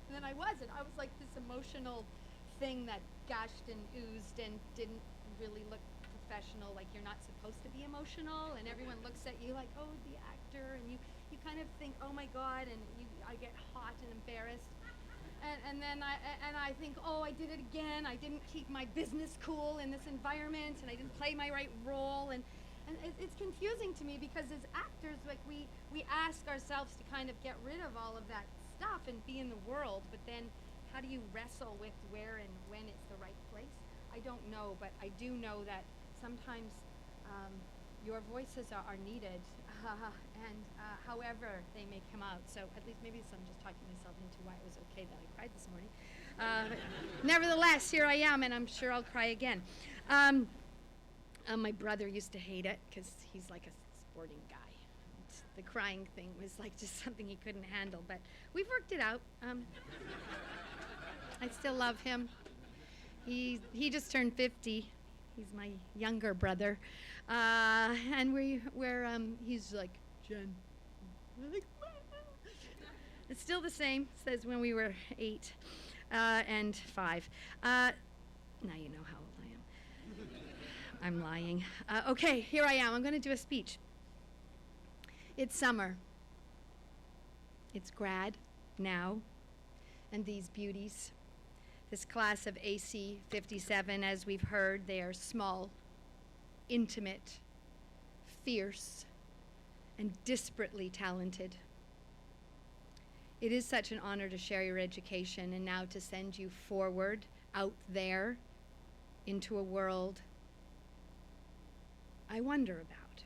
And then I wasn't. I was like this emotional thing that gushed and oozed and didn't really look professional, like you're not supposed to be emotional, and everyone looks at you like, oh, the actor, and you kind of think, oh my God, and I get hot and embarrassed. And then I think, oh, I did it again. I didn't keep my business cool in this environment, and I didn't play my right role. And it's confusing to me, because as actors, like we ask ourselves to kind of get rid of all of that stuff and be in the world, but then how do you wrestle with where and when it's the right place? I don't know, but I do know that sometimes your voices are needed, and however they may come out. So at least maybe I'm just talking myself into why it was okay that I cried this morning. Nevertheless, here I am, and I'm sure I'll cry again. My brother used to hate it because he's like a sporting guy. the crying thing was like just something he couldn't handle, but we've worked it out. I still love him. He just turned 50. He's my younger brother, and he's like, Jen. We're like, it's still the same as when we were 8 and 5. Now you know how old I am. I'm lying. Okay, here I am. I'm going to do a speech. It's summer. It's grad now, and these beauties. This class of AC 57, as we've heard, they are small, intimate, fierce, and disparately talented. It is such an honor to share your education and now to send you forward, out there, into a world I wonder about,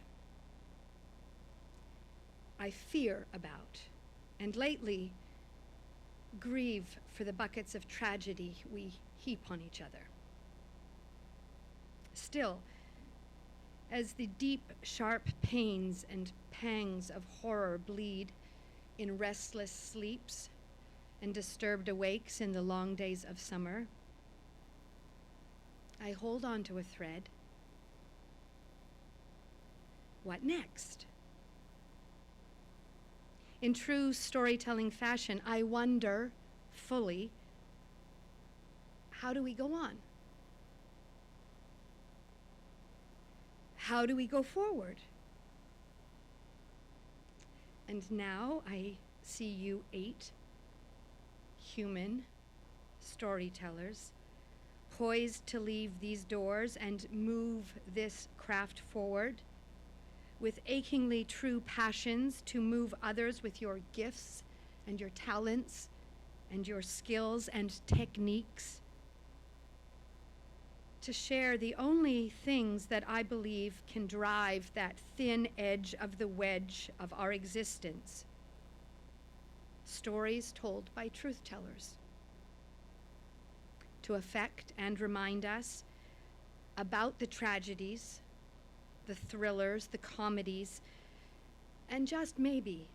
I fear about, and lately grieve for the buckets of tragedy we heap on each other. Still, as the deep, sharp pains and pangs of horror bleed in restless sleeps and disturbed awakes in the long days of summer, I hold on to a thread. What next? In true storytelling fashion, I wonder fully, how do we go on? How do we go forward? And now I see you 8 human storytellers poised to leave these doors and move this craft forward with achingly true passions to move others with your gifts and your talents and your skills and techniques, to share the only things that I believe can drive that thin edge of the wedge of our existence. Stories told by truth tellers. To affect and remind us about the tragedies, the thrillers, the comedies, and just maybe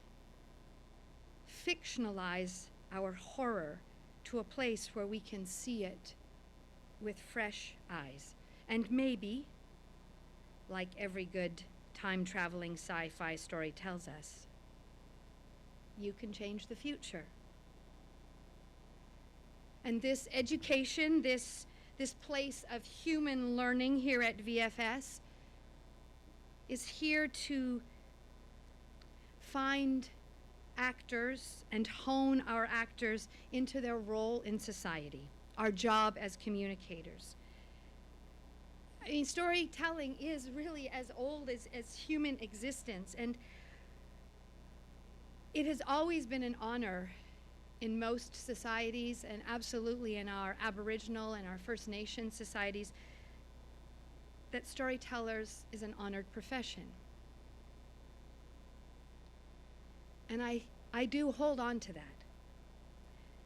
fictionalize our horror to a place where we can see it with fresh eyes. And maybe, like every good time-traveling sci-fi story tells us, you can change the future. And this education, this place of human learning here at VFS is here to find actors and hone our actors into their role in society, our job as communicators. I mean, storytelling is really as old as human existence, and it has always been an honor in most societies, and absolutely in our Aboriginal and our First Nation societies, that storytellers is an honored profession. And I do hold on to that.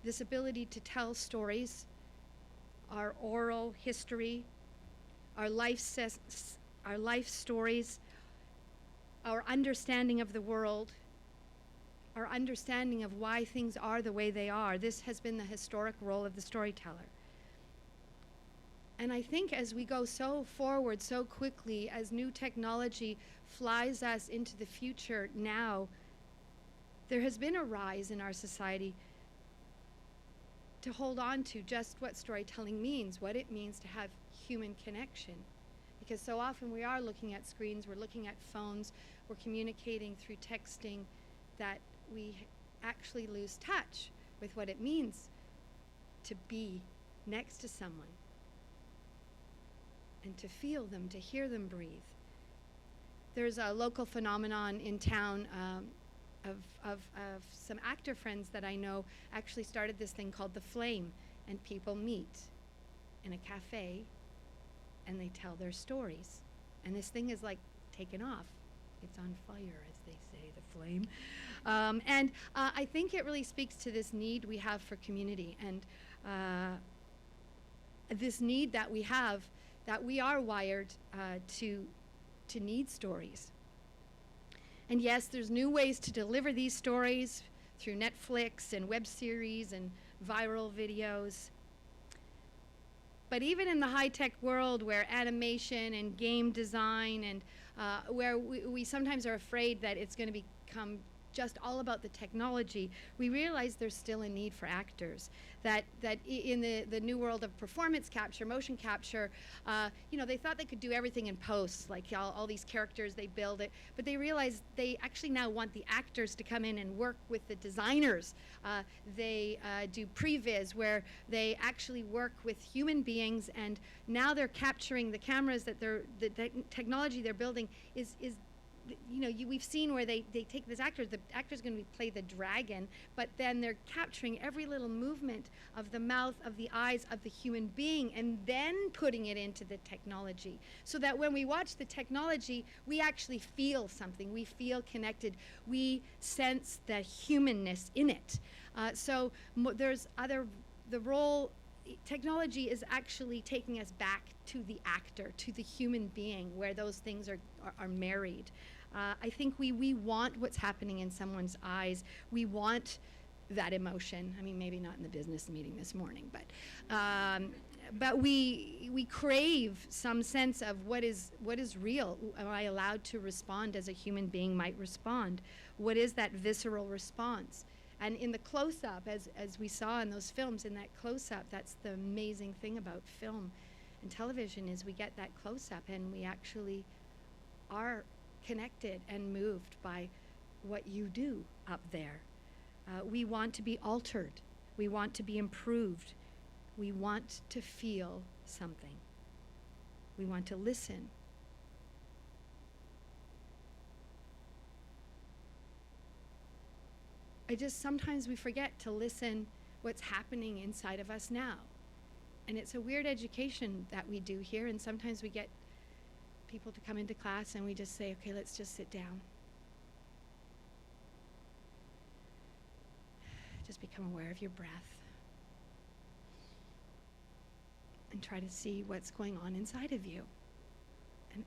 This ability to tell stories, our oral history, our life stories, our understanding of the world, our understanding of why things are the way they are. This has been the historic role of the storyteller. And I think as we go so forward so quickly, as new technology flies us into the future now, there has been a rise in our society to hold on to just what storytelling means, what it means to have human connection. Because so often we are looking at screens, we're looking at phones, we're communicating through texting, that we actually lose touch with what it means to be next to someone and to feel them, to hear them breathe. There's a local phenomenon in town of some actor friends that I know actually started this thing called The Flame, and people meet in a cafe and they tell their stories. And this thing is like taken off. It's on fire, as they say, The Flame. And I think it really speaks to this need we have for community, and this need that we have, that we are wired to need stories. And yes, there's new ways to deliver these stories through Netflix and web series and viral videos. But even in the high-tech world where animation and game design and where we sometimes are afraid that it's going to become just all about the technology, we realize there's still a need for actors. That in the new world of performance capture, motion capture, you know, they thought they could do everything in post, like all these characters, they build it, but they realize they actually now want the actors to come in and work with the designers. They do previs where they actually work with human beings, and now they're capturing the cameras that the technology they're building is you know, we've seen where they take this actor, the actor's going to play the dragon, but then they're capturing every little movement of the mouth, of the eyes, of the human being, and then putting it into the technology. So that when we watch the technology, we actually feel something. We feel connected. We sense the humanness in it. So there's the role, technology is actually taking us back to the actor, to the human being, where those things are married. I think we want what's happening in someone's eyes. We want that emotion. I mean, maybe not in the business meeting this morning, but we crave some sense of what is real. Am I allowed to respond as a human being might respond? What is that visceral response? And in the close-up, as we saw in those films, in that close-up, that's the amazing thing about film and television, is we get that close-up and we actually are connected and moved by what you do up there. We want to be altered. We want to be improved. We want to feel something. We want to listen. Sometimes we forget to listen what's happening inside of us now. And it's a weird education that we do here, and sometimes we get people to come into class and we just say, okay, let's just sit down. Just become aware of your breath. And try to see what's going on inside of you. And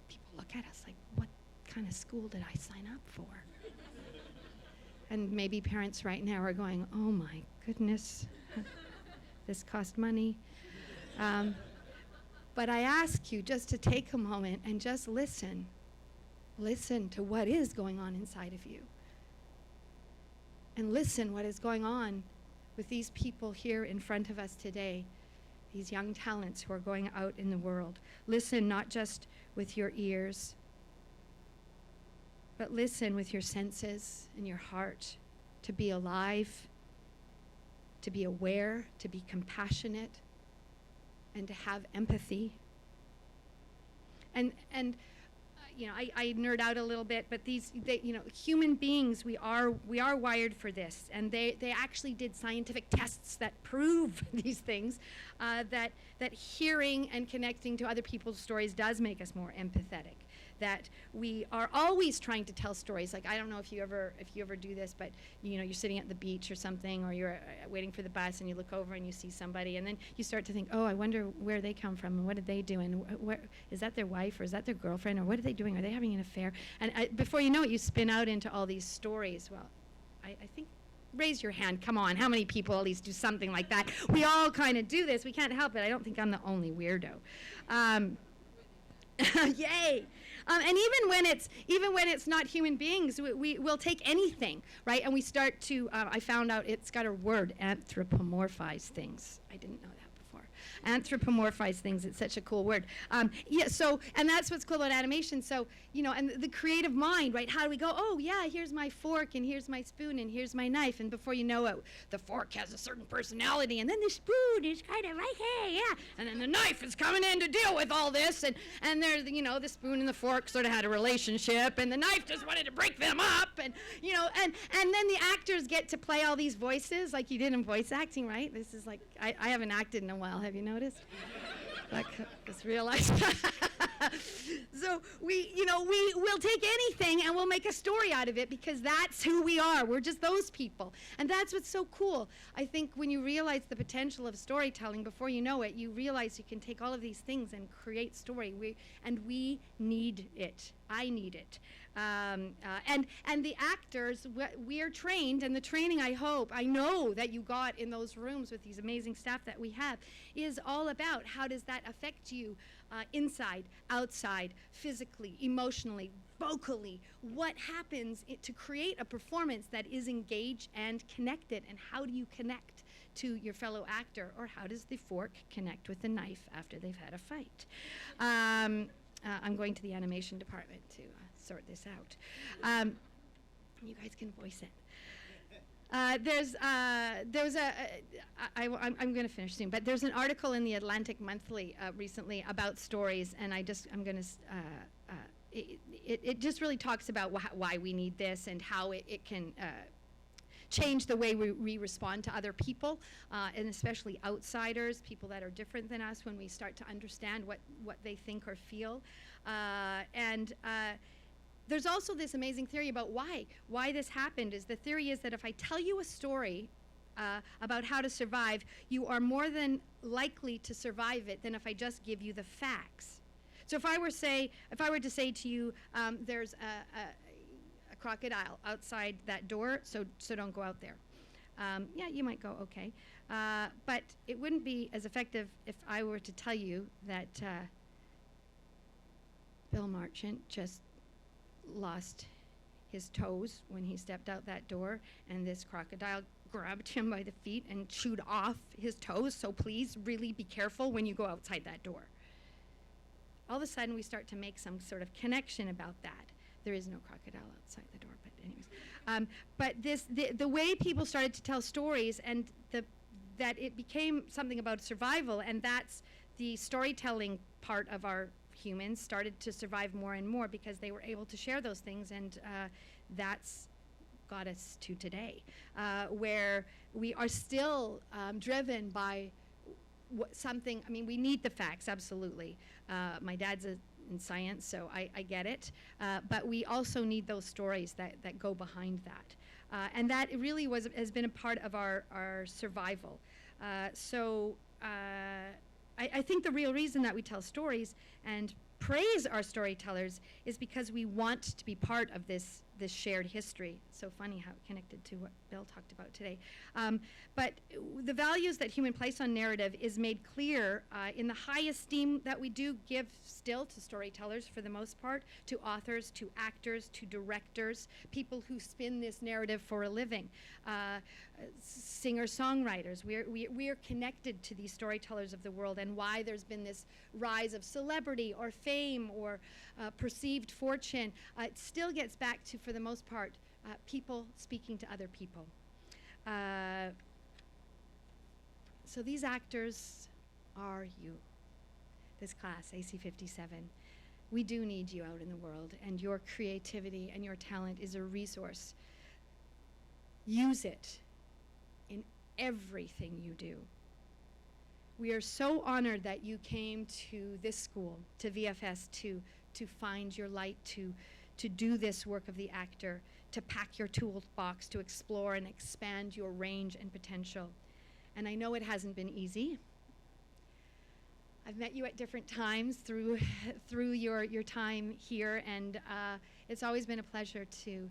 people look at us like, what kind of school did I sign up for? And maybe parents right now are going, oh my goodness, this cost money. But I ask you just to take a moment and just listen. Listen to what is going on inside of you. And listen what is going on with these people here in front of us today, these young talents who are going out in the world. Listen not just with your ears, but listen with your senses and your heart, to be alive, to be aware, to be compassionate, and to have empathy. And you know, I nerd out a little bit, but you know, human beings, we are wired for this, and they actually did scientific tests that prove these things, that hearing and connecting to other people's stories does make us more empathetic. That we are always trying to tell stories. Like, I don't know if you ever do this, but you know, you're sitting at the beach or something, or you're waiting for the bus and you look over and you see somebody, and then you start to think, oh, I wonder where they come from and what did they do, and where is that their wife or is that their girlfriend, or what are they doing? Are they having an affair? And before you know it, you spin out into all these stories. Well, I think, raise your hand, come on, how many people at least do something like that? We all kind of do this. We can't help it. I don't think I'm the only weirdo. Yay! And even when it's not human beings, we'll take anything, right? And we start to. I found out it's got a word, anthropomorphize things. I didn't know that before. Anthropomorphize things. It's such a cool word. Yeah. So, and that's what's cool about animation. So, you know, and the creative mind, right? How do we go? Oh, yeah. Here's my fork, and here's my spoon, and here's my knife. And before you know it, the fork has a certain personality, and then the spoon is kind of like, hey, yeah. And then the knife is coming in to deal with all this, and there's, you know, the spoon and the fork sort of had a relationship, and the knife just wanted to break them up, and you know, and then the actors get to play all these voices like you did in voice acting, right? This is like, I haven't acted in a while. Have you noticed? Like, just realized. So we'll take anything and we'll make a story out of it, because that's who we are. We're just those people. And that's what's so cool. I think when you realize the potential of storytelling, before you know it, you realize you can take all of these things and create story. We need it. I need it. And the actors, we are trained, and the training I know that you got in those rooms with these amazing staff that we have, is all about how does that affect you inside, outside, physically, emotionally, vocally. What happens to create a performance that is engaged and connected, and how do you connect to your fellow actor, or how does the fork connect with the knife after they've had a fight? I'm going to the animation department to sort this out. You guys can voice it. I'm going to finish soon, but there's an article in the Atlantic Monthly recently about stories, and it just really talks about why we need this and how it can change the way we respond to other people, and especially outsiders, people that are different than us, when we start to understand what they think or feel. There's also this amazing theory about why this happened. The theory is that if I tell you a story about how to survive, you are more than likely to survive it than if I just give you the facts. So if I were to say to you, there's a crocodile outside that door, so don't go out there. Yeah, you might go, okay. But it wouldn't be as effective if I were to tell you that Bill Marchant just lost his toes when he stepped out that door, and this crocodile grabbed him by the feet and chewed off his toes, so please really be careful when you go outside that door. All of a sudden we start to make some sort of connection about that. There is no crocodile outside the door, but anyways. But the way people started to tell stories, and that it became something about survival, and that's the storytelling part of our humans started to survive more and more because they were able to share those things, and that's got us to today, where we are still driven by something. I mean, we need the facts, absolutely. My dad's in science, so I get it. But we also need those stories that go behind that. And that really has been a part of our survival. I think the real reason that we tell stories and praise our storytellers is because we want to be part of this shared history. So funny how it connected to what Bill talked about today. But the values that human place on narrative is made clear in the high esteem that we do give still to storytellers, for the most part, to authors, to actors, to directors, people who spin this narrative for a living, singer-songwriters. We are connected to these storytellers of the world, and why there's been this rise of celebrity or fame or perceived fortune. It still gets back to, for the most part, people speaking to other people. So these actors are you, this class, AC57. We do need you out in the world, and your creativity and your talent is a resource. Use it in everything you do. We are so honored that you came to this school, to VFS, to find your light, to do this work of the actor, to pack your toolbox, to explore and expand your range and potential. And I know it hasn't been easy. I've met you at different times through your time here, and it's always been a pleasure to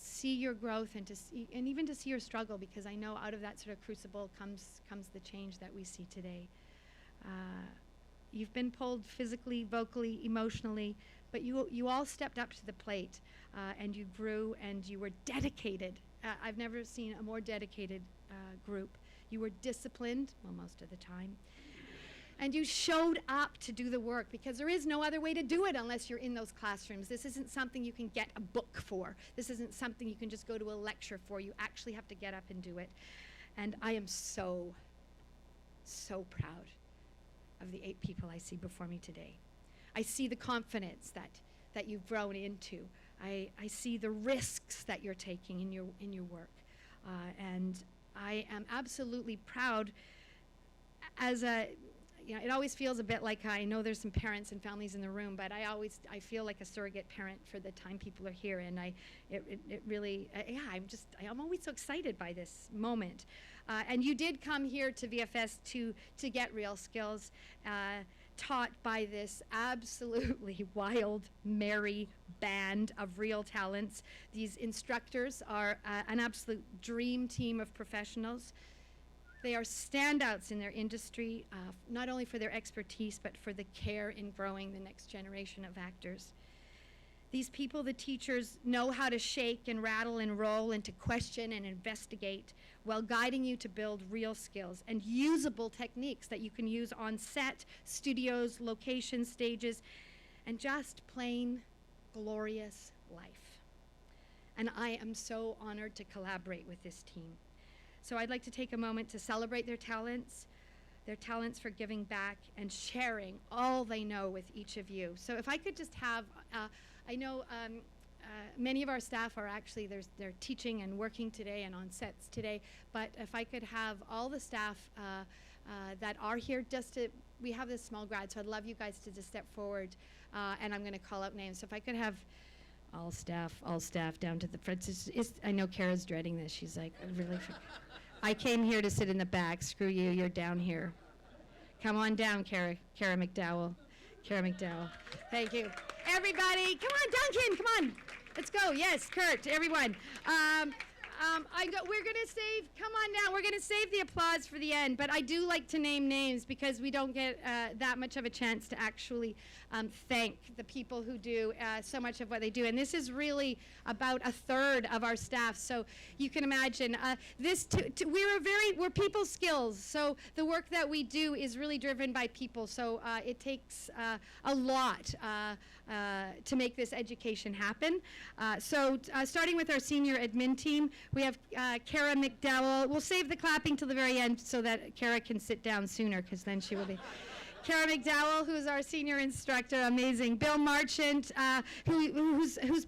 see your growth and even to see your struggle, because I know out of that sort of crucible comes the change that we see today. You've been pulled physically, vocally, emotionally, but you all stepped up to the plate, and you grew, and you were dedicated. I've never seen a more dedicated group. You were disciplined, well, most of the time. And you showed up to do the work, because there is no other way to do it unless you're in those classrooms. This isn't something you can get a book for. This isn't something you can just go to a lecture for. You actually have to get up and do it. And I am so, so proud of the 8 people I see before me today. I see the confidence that you've grown into. I see the risks that you're taking in your work. And I am absolutely proud. As a, it always feels a bit like, I know there's some parents and families in the room, but I feel like a surrogate parent for the time people are here, and it really, I'm always so excited by this moment. And you did come here to VFS to get real skills, taught by this absolutely wild, merry band of real talents. These instructors are an absolute dream team of professionals. They are standouts in their industry, not only for their expertise, but for the care in growing the next generation of actors. These people, the teachers, know how to shake and rattle and roll and to question and investigate while guiding you to build real skills and usable techniques that you can use on set, studios, locations, stages, and just plain glorious life. And I am so honored to collaborate with this team. So I'd like to take a moment to celebrate their talents for giving back and sharing all they know with each of you. So if I could just have, I know many of our staff are actually, they're teaching and working today and on sets today, but if I could have all the staff that are here just to, we have this small grad, so I'd love you guys to just step forward, and I'm gonna call out names. So if I could have all staff down to the front. I know Kara's dreading this. She's like, I came here to sit in the back. Screw you, you're down here. Come on down, Kara McDowell. Kara McDowell. Thank you. Everybody, come on, Duncan, come on. Let's go. Yes, Kurt, everyone. We're gonna save, come on now, we're gonna save the applause for the end, but I do like to name names because we don't get that much of a chance to actually thank the people who do so much of what they do. And this is really about a third of our staff. So you can imagine we're people skills. So the work that we do is really driven by people. So it takes a lot to make this education happen. Starting with our senior admin team, we have Kara McDowell. We'll save the clapping till the very end so that Kara can sit down sooner, because then she will be. Kara McDowell, who's our senior instructor, amazing. Bill Marchant, whose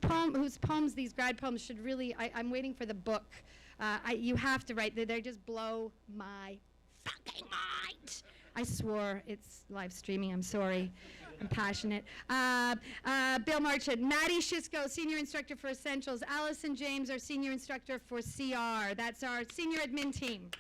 poems, these grad poems, should really, I'm waiting for the book. You have to write, they just blow my fucking mind. I swore, it's live streaming, I'm sorry. I'm passionate. Bill Marchant, Maddie Shisco, senior instructor for Essentials. Allison James, our senior instructor for CR. That's our senior admin team.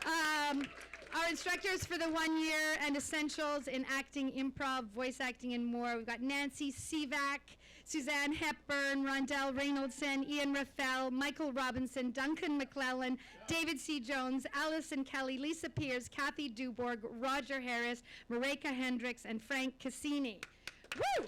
Our instructors for the 1 year and Essentials in acting, improv, voice acting, and more. We've got Nancy Sivak, Suzanne Hepburn, Rondell Reynoldson, Ian Raffel, Michael Robinson, Duncan McClellan, David C. Jones, Allison Kelly, Lisa Pierce, Kathy Duborg, Roger Harris, Mareka Hendricks, and Frank Cassini. Woo!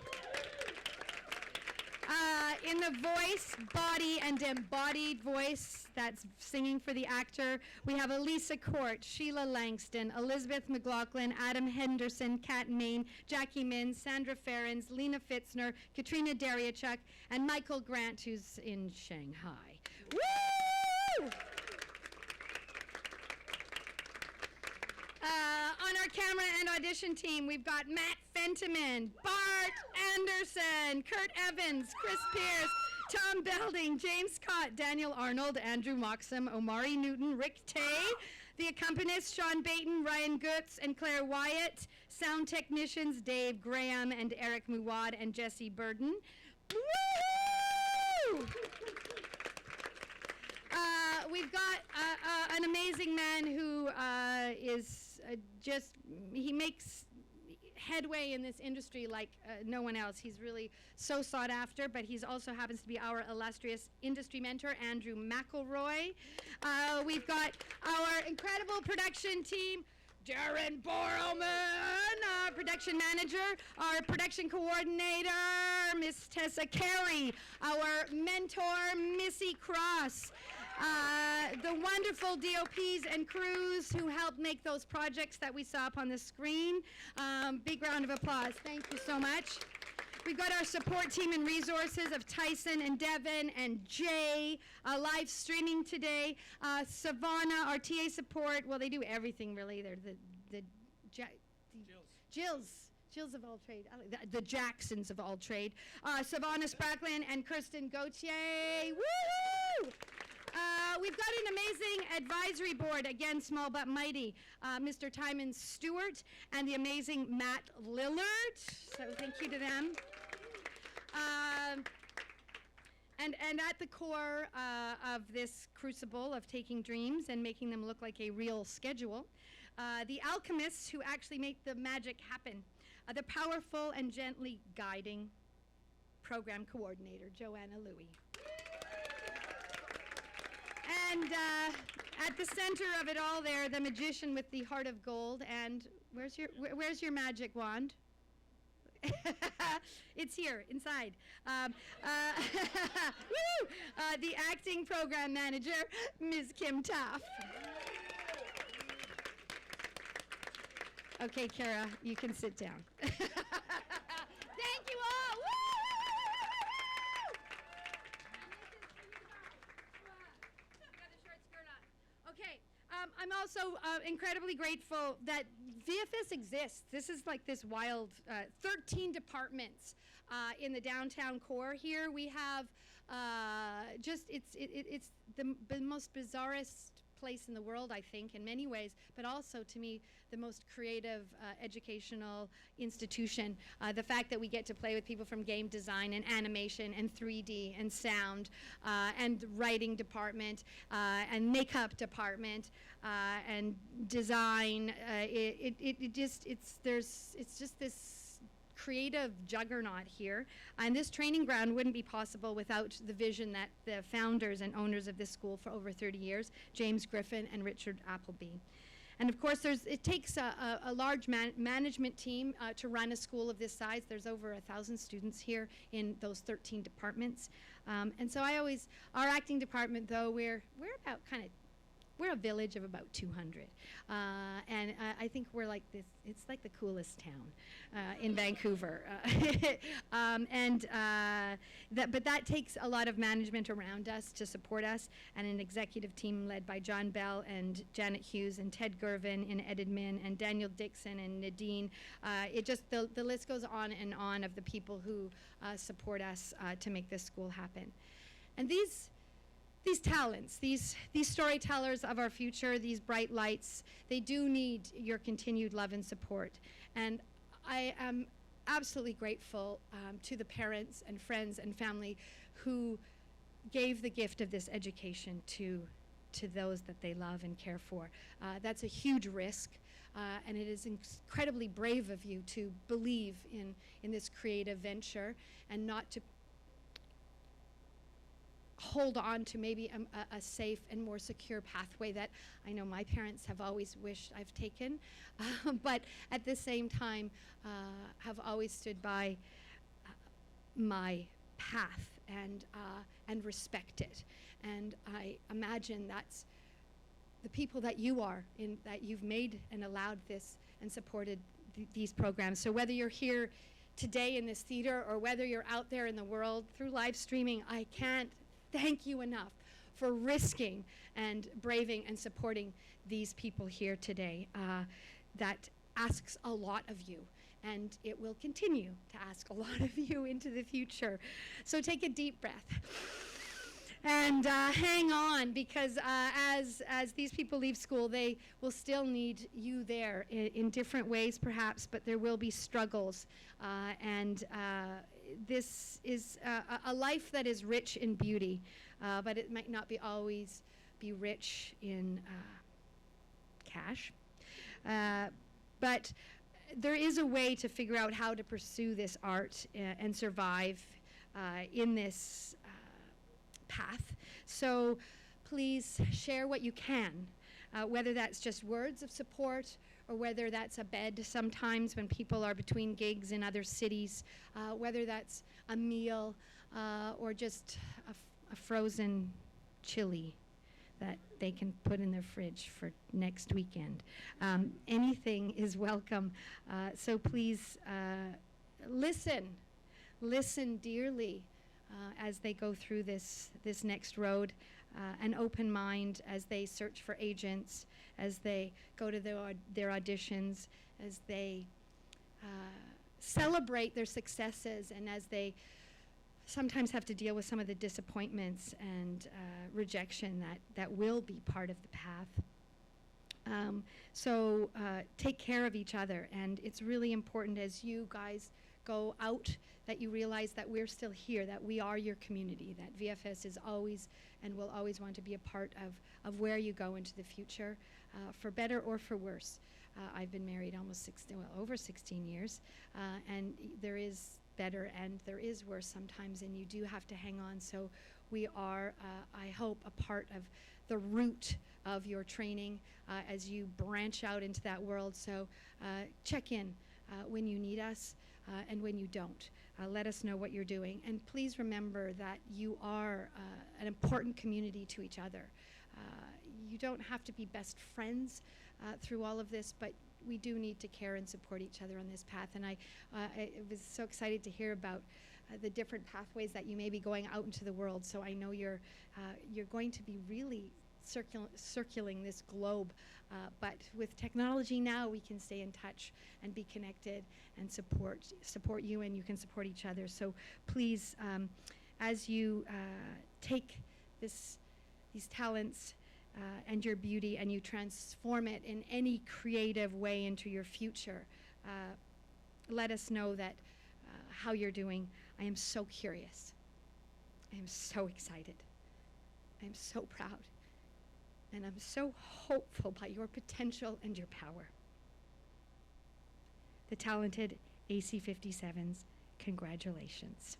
In the voice, body, and embodied voice, that's singing for the actor, we have Elisa Court, Sheila Langston, Elizabeth McLaughlin, Adam Henderson, Kat Main, Jackie Min, Sandra Ferens, Lena Fitzner, Katrina Dariachuk, and Michael Grant, who's in Shanghai. Woo! On our camera and audition team, we've got Matt Fentiman, Bart Anderson, Kurt Evans, Chris Pierce, Tom Belding, James Scott, Daniel Arnold, Andrew Moxham, Omari Newton, Rick Tay, the accompanists, Sean Baton, Ryan Goetz, and Claire Wyatt, sound technicians, Dave Graham and Eric Muwad and Jesse Burden. Woo! We've got an amazing man who is he makes headway in this industry like no one else. He's really so sought after, but he's also happens to be our illustrious industry mentor, Andrew McElroy. We've got our incredible production team, Darren Borelman, our production manager, our production coordinator, Miss Tessa Carey, our mentor, Missy Cross, the wonderful DOPs and crews who helped make those projects that we saw up on the screen. Big round of applause. Thank you so much. We've got our support team and resources of Tyson and Devin and Jay, live streaming today. Savannah, our TA support, well, they do everything really. They're the Jills of all trade, the Jacksons of all trade. Savannah Spracklin and Kirsten Gauthier, woohoo! We've got an amazing advisory board, again, small but mighty. Mr. Timon Stewart and the amazing Matt Lillard. So thank you to them. And at the core of this crucible of taking dreams and making them look like a real schedule, the alchemists who actually make the magic happen, the powerful and gently guiding program coordinator, Joanna Louie. And at the center of it all there, the magician with the heart of gold, and where's your magic wand? It's here, inside. The acting program manager, Ms. Kim Taff. Okay, Kara, you can sit down. Thank you all. Woo! Okay, I'm also incredibly grateful that VFS exists. This is like this wild 13 departments in the downtown core here. We have it's the most bizarrest place in the world, I think, in many ways, but also to me the most creative educational institution. The fact that we get to play with people from game design and animation and 3D and sound and writing department and makeup department and design. It's just this creative juggernaut here, and this training ground wouldn't be possible without the vision that the founders and owners of this school for over 30 years, James Griffin and Richard Appleby. And of course, it takes a large management team to run a school of this size. There's over 1,000 students here in those 13 departments. And so our acting department, though, we're about we're a village of about 200. And I think we're like this, it's like the coolest town in Vancouver. But that takes a lot of management around us to support us, and an executive team led by John Bell and Janet Hughes and Ted Gervin and Ed Min and Daniel Dixon and Nadine. The list goes on and on of the people who support us to make this school happen. And these talents, these storytellers of our future, these bright lights, they do need your continued love and support. And I am absolutely grateful to the parents and friends and family who gave the gift of this education to those that they love and care for. That's a huge risk, and it is incredibly brave of you to believe in this creative venture and not to hold on to maybe a safe and more secure pathway that I know my parents have always wished I've taken, but at the same time have always stood by my path and respect it. And I imagine that's the people that you are, that you've made and allowed this and supported these programs. So whether you're here today in this theater or whether you're out there in the world through live streaming, I can't thank you enough for risking and braving and supporting these people here today. That asks a lot of you, and it will continue to ask a lot of you into the future. So take a deep breath and hang on, because as these people leave school, they will still need you there in different ways perhaps, but there will be struggles. This is a life that is rich in beauty, but it might not always be rich in cash. But there is a way to figure out how to pursue this art and survive in this path. So please share what you can, whether that's just words of support or whether that's a bed sometimes when people are between gigs in other cities, whether that's a meal or just a frozen chili that they can put in their fridge for next weekend. Anything is welcome. So please listen dearly as they go through this next road, an open mind as they search for agents, as they go to their auditions, as they celebrate their successes, and as they sometimes have to deal with some of the disappointments and rejection that will be part of the path. So take care of each other, and it's really important as you guys go out, that you realize that we're still here, that we are your community, that VFS is always and will always want to be a part of where you go into the future, for better or for worse. I've been married over 16 years, and there is better and there is worse sometimes, and you do have to hang on. So we are, I hope, a part of the root of your training as you branch out into that world. So check in when you need us and when you don't. Let us know what you're doing. And please remember that you are an important community to each other. You don't have to be best friends through all of this, but we do need to care and support each other on this path. And I was so excited to hear about the different pathways that you may be going out into the world. So I know you're going to be really circling this globe, but with technology now we can stay in touch and be connected and support you, and you can support each other. So please, as you take these talents and your beauty and you transform it in any creative way into your future, let us know that how you're doing. I am so curious. I am so excited. I am so proud. And I'm so hopeful by your potential and your power. The talented AC-57s, congratulations.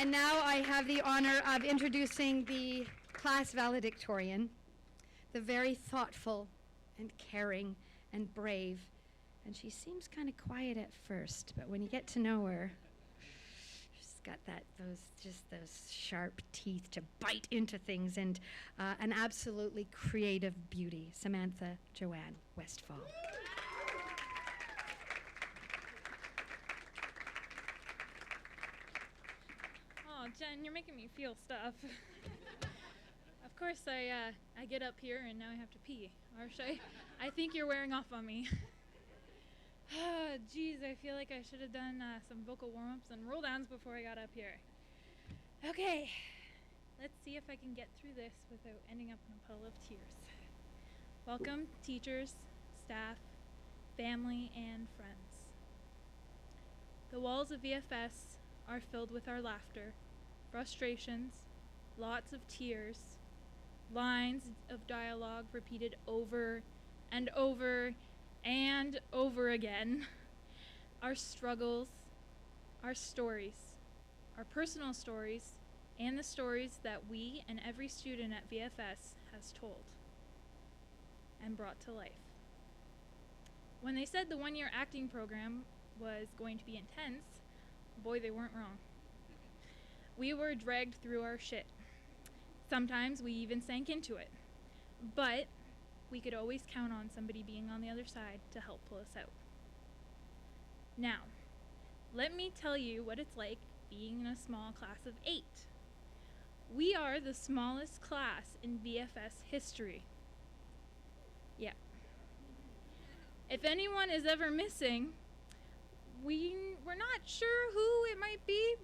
And now I have the honor of introducing the class valedictorian, the very thoughtful and caring and brave. And she seems kind of quiet at first, but when you get to know her, she's got those sharp teeth to bite into things, and an absolutely creative beauty, Samantha Joanne Westfall. Oh, Jen, you're making me feel stuff. Of course, I get up here and now I have to pee. Or I think you're wearing off on me. Geez, I feel like I should have done some vocal warm-ups and roll-downs before I got up here. Okay, let's see if I can get through this without ending up in a puddle of tears. Welcome, teachers, staff, family, and friends. The walls of VFS are filled with our laughter, frustrations, lots of tears, lines of dialogue repeated over and over and over again, our struggles, our stories, our personal stories, and the stories that we and every student at VFS has told and brought to life. When they said the one-year acting program was going to be intense, boy, they weren't wrong. We were dragged through our shit. Sometimes we even sank into it, but we could always count on somebody being on the other side to help pull us out. Now, let me tell you what it's like being in a small class of 8. We are the smallest class in VFS history. Yeah. If anyone is ever missing, we're not sure who it might be,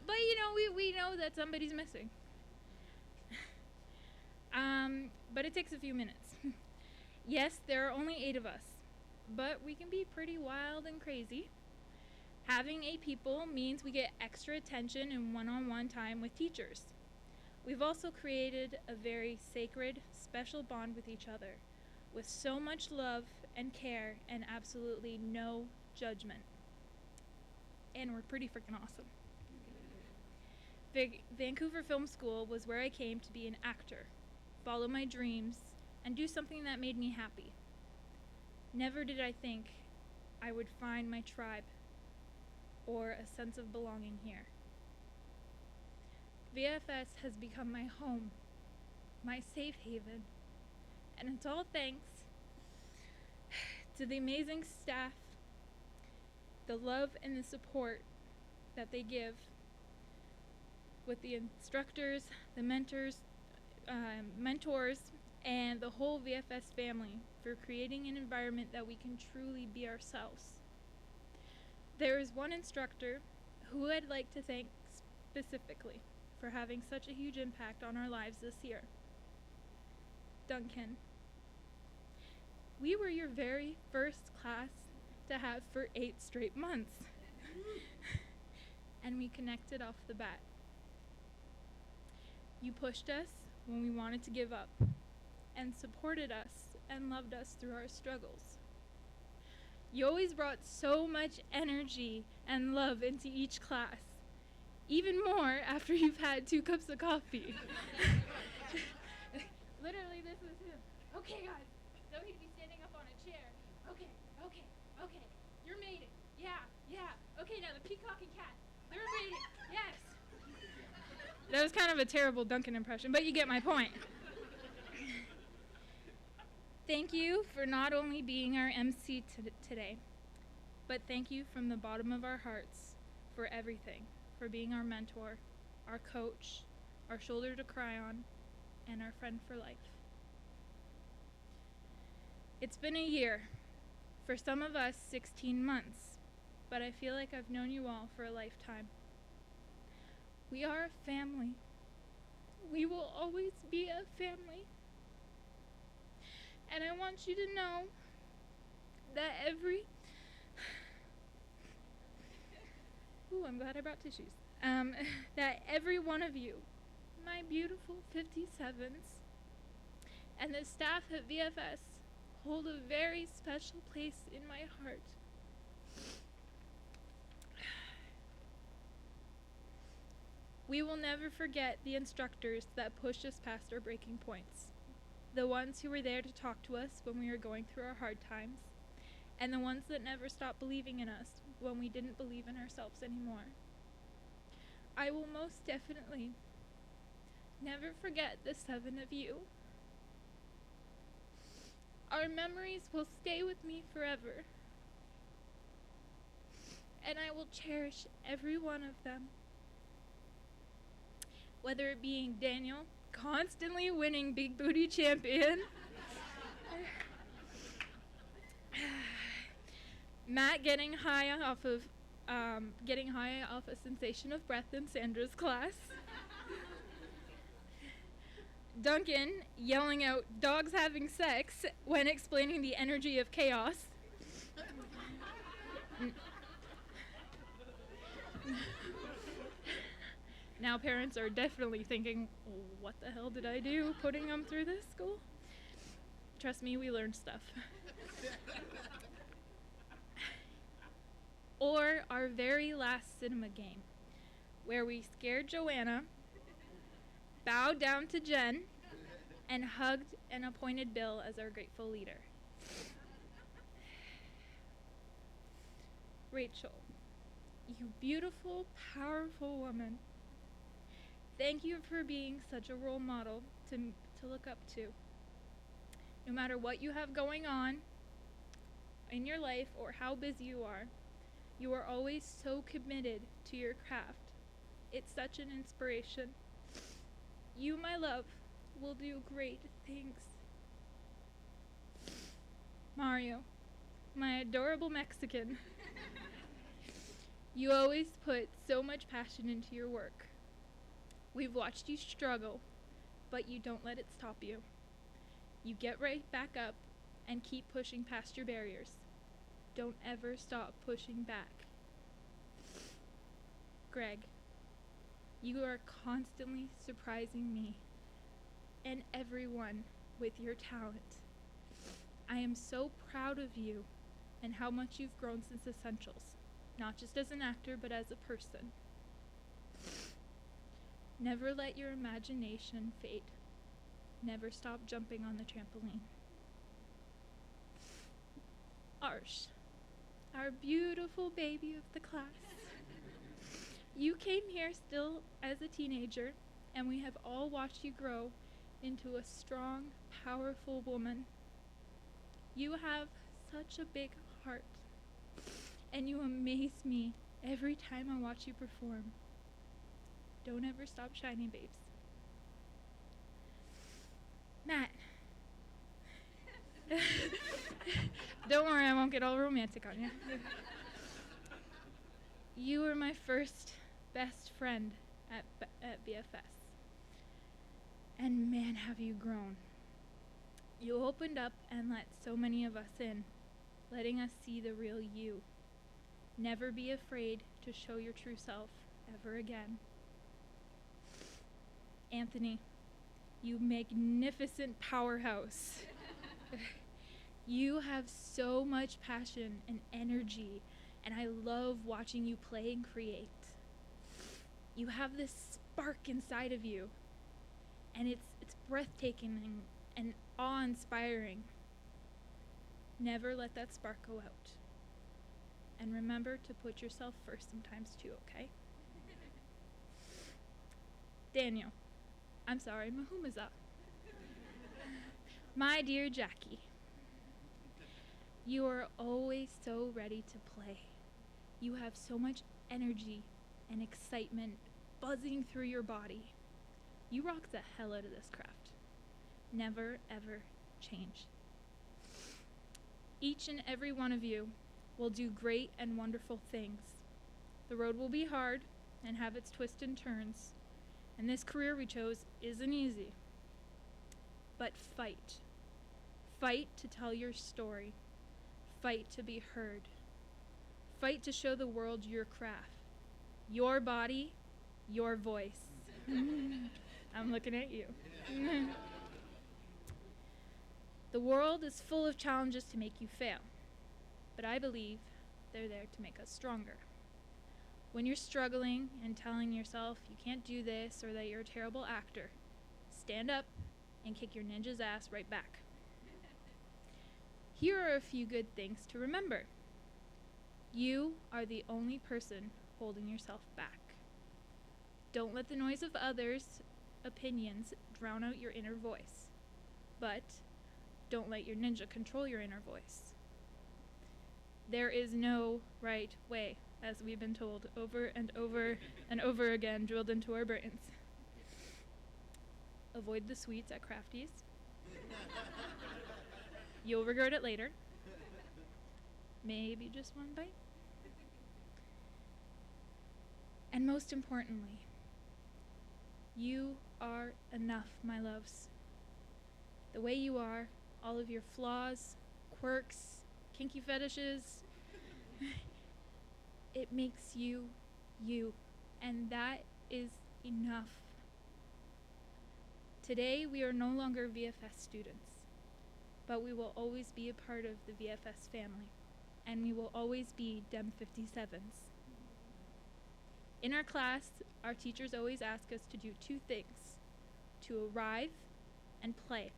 but you know, we know that somebody's missing. But it takes a few minutes. Yes, there are only 8 of us, but we can be pretty wild and crazy. Having 8 people means we get extra attention and one-on-one time with teachers. We've also created a very sacred, special bond with each other, with so much love and care and absolutely no judgment. And we're pretty freaking awesome. Vancouver Film School was where I came to be an actor, follow my dreams, and do something that made me happy. Never did I think I would find my tribe or a sense of belonging here. VFS has become my home, my safe haven, and it's all thanks to the amazing staff, the love and the support that they give, with the instructors, the mentors, and the whole VFS family for creating an environment that we can truly be ourselves. There is one instructor who I'd like to thank specifically for having such a huge impact on our lives this year. Duncan. we were your very first class to have for 8 straight months. And we connected off the bat. You pushed us when we wanted to give up, and supported us and loved us through our struggles. You always brought so much energy and love into each class, even more after you've had 2 cups of coffee. Literally, this was him. Okay, guys, so he'd be standing up on a chair. Okay, you're mating. Yeah. Okay, now the peacock and cat. They're mating. Yes. That was kind of a terrible Duncan impression, but you get my point. Thank you for not only being our MC today, but thank you from the bottom of our hearts for everything, for being our mentor, our coach, our shoulder to cry on, and our friend for life. It's been a year, for some of us 16 months, but I feel like I've known you all for a lifetime. We are a family. We will always be a family. And I want you to know that I'm glad I brought tissues. That every one of you, my beautiful 57s, and the staff at VFS hold a very special place in my heart. We will never forget the instructors that pushed us past our breaking points, the ones who were there to talk to us when we were going through our hard times, and the ones that never stopped believing in us when we didn't believe in ourselves anymore. I will most definitely never forget the 7 of you. Our memories will stay with me forever, and I will cherish every one of them. Whether it being Daniel, constantly winning Big Booty Champion, Matt getting high off a sensation of breath in Sandra's class, Duncan yelling out dogs having sex when explaining the energy of chaos, now parents are definitely thinking, what the hell did I do putting them through this school? Trust me, we learned stuff. Or our very last cinema game, where we scared Joanna, bowed down to Jen, and hugged and appointed Bill as our grateful leader. Rachel, you beautiful, powerful woman. Thank you for being such a role model to look up to. No matter what you have going on in your life or how busy you are always so committed to your craft. It's such an inspiration. You, my love, will do great things. Mario, my adorable Mexican. You always put so much passion into your work. We've watched you struggle, but you don't let it stop you. You get right back up and keep pushing past your barriers. Don't ever stop pushing back. Greg, you are constantly surprising me and everyone with your talent. I am so proud of you and how much you've grown since Essentials, not just as an actor, but as a person. Never let your imagination fade. Never stop jumping on the trampoline. Arsh, our beautiful baby of the class. You came here still as a teenager, and we have all watched you grow into a strong, powerful woman. You have such a big heart, and you amaze me every time I watch you perform. Don't ever stop shining, babes. Matt. Don't worry, I won't get all romantic on you. You were my first best friend at VFS. And man, have you grown. You opened up and let so many of us in, letting us see the real you. Never be afraid to show your true self ever again. Anthony, you magnificent powerhouse. You have so much passion and energy, and I love watching you play and create. You have this spark inside of you, and it's breathtaking and awe-inspiring. Never let that spark go out. And remember to put yourself first sometimes too, okay? Daniel, I'm sorry, Mahumaza. My dear Jackie, you are always so ready to play. You have so much energy and excitement buzzing through your body. You rock the hell out of this craft. Never, ever change. Each and every one of you will do great and wonderful things. The road will be hard and have its twists and turns, and this career we chose isn't easy. But fight. Fight to tell your story. Fight to be heard. Fight to show the world your craft, your body, your voice. I'm looking at you. The world is full of challenges to make you fail, but I believe they're there to make us stronger. When you're struggling and telling yourself you can't do this or that you're a terrible actor, stand up and kick your ninja's ass right back. Here are a few good things to remember. You are the only person holding yourself back. Don't let the noise of others' opinions drown out your inner voice, but don't let your ninja control your inner voice. There is no right way, as we've been told over and over and over again, drilled into our brains. Avoid the sweets at Crafties. You'll regret it later. Maybe just one bite. And most importantly, you are enough, my loves. The way you are, all of your flaws, quirks, kinky fetishes, it makes you, you, and that is enough. Today, we are no longer VFS students, but we will always be a part of the VFS family, and we will always be Dem 57s. In our class, our teachers always ask us to do two things: to arrive and play.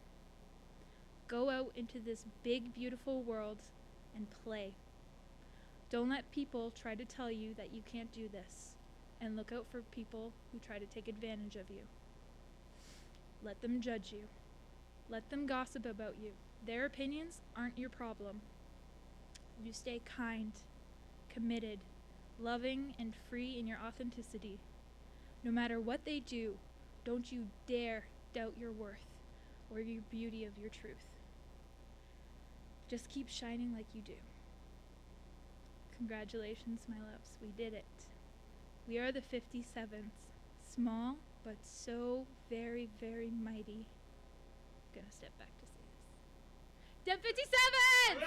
Go out into this big, beautiful world and play. Don't let people try to tell you that you can't do this, and look out for people who try to take advantage of you. Let them judge you. Let them gossip about you. Their opinions aren't your problem. You stay kind, committed, loving, and free in your authenticity. No matter what they do, don't you dare doubt your worth or your beauty of your truth. Just keep shining like you do. Congratulations, my loves, we did it. We are the 57s, small but so very, very mighty. I'm gonna step back to say this. Dem 57!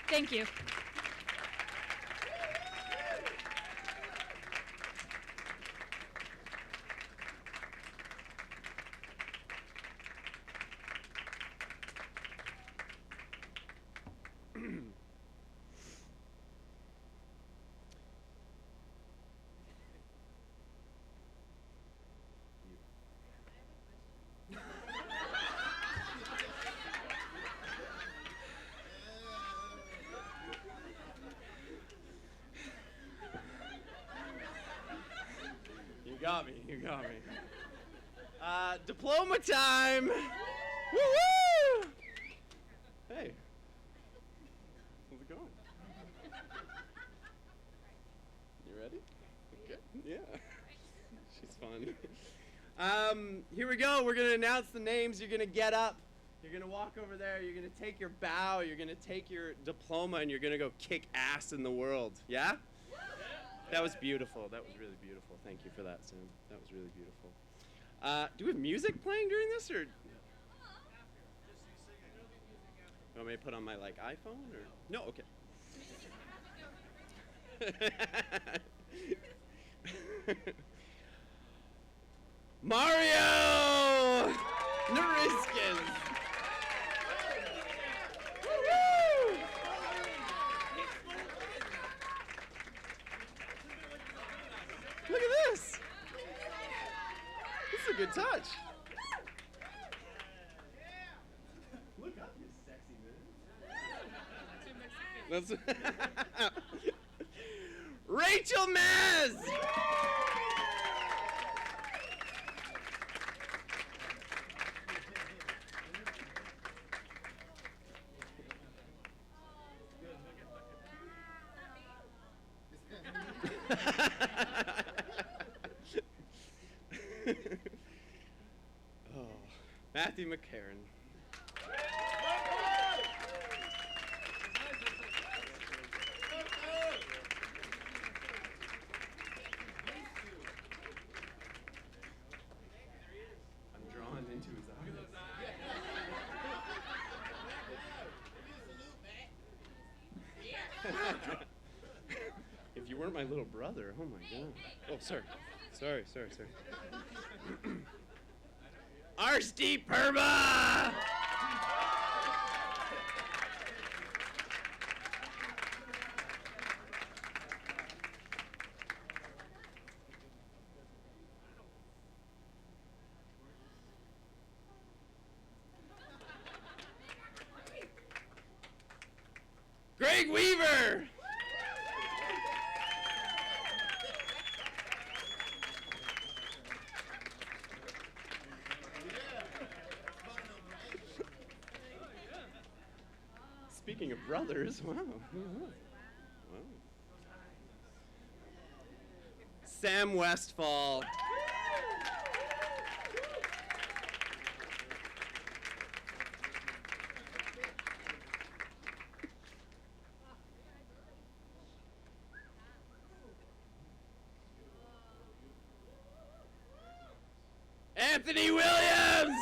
Thank you. You got me. Diploma time! Woo-woo! Hey. How's it going? You ready? Okay. Yeah. She's fun. Here we go. We're gonna announce the names. You're gonna get up. You're gonna walk over there. You're gonna take your bow. You're gonna take your diploma, and you're gonna go kick ass in the world. Yeah? That was beautiful. That was really beautiful. Thank you for that, Sam. That was really beautiful. Do we have music playing during this, or? You want me to put on my iPhone, or no? Okay. Mario Nariskins. Look at this. This is a good touch. Look up, you sexy man. That's Rachel Maz. Oh, Matthew McCarran. I'm drawn into his eyes. If you weren't my little brother, oh my God. Oh, sorry. Sorry. Arsti Perba! Greg Weaver! Speaking of brothers, wow. Sam Westfall. Anthony Williams!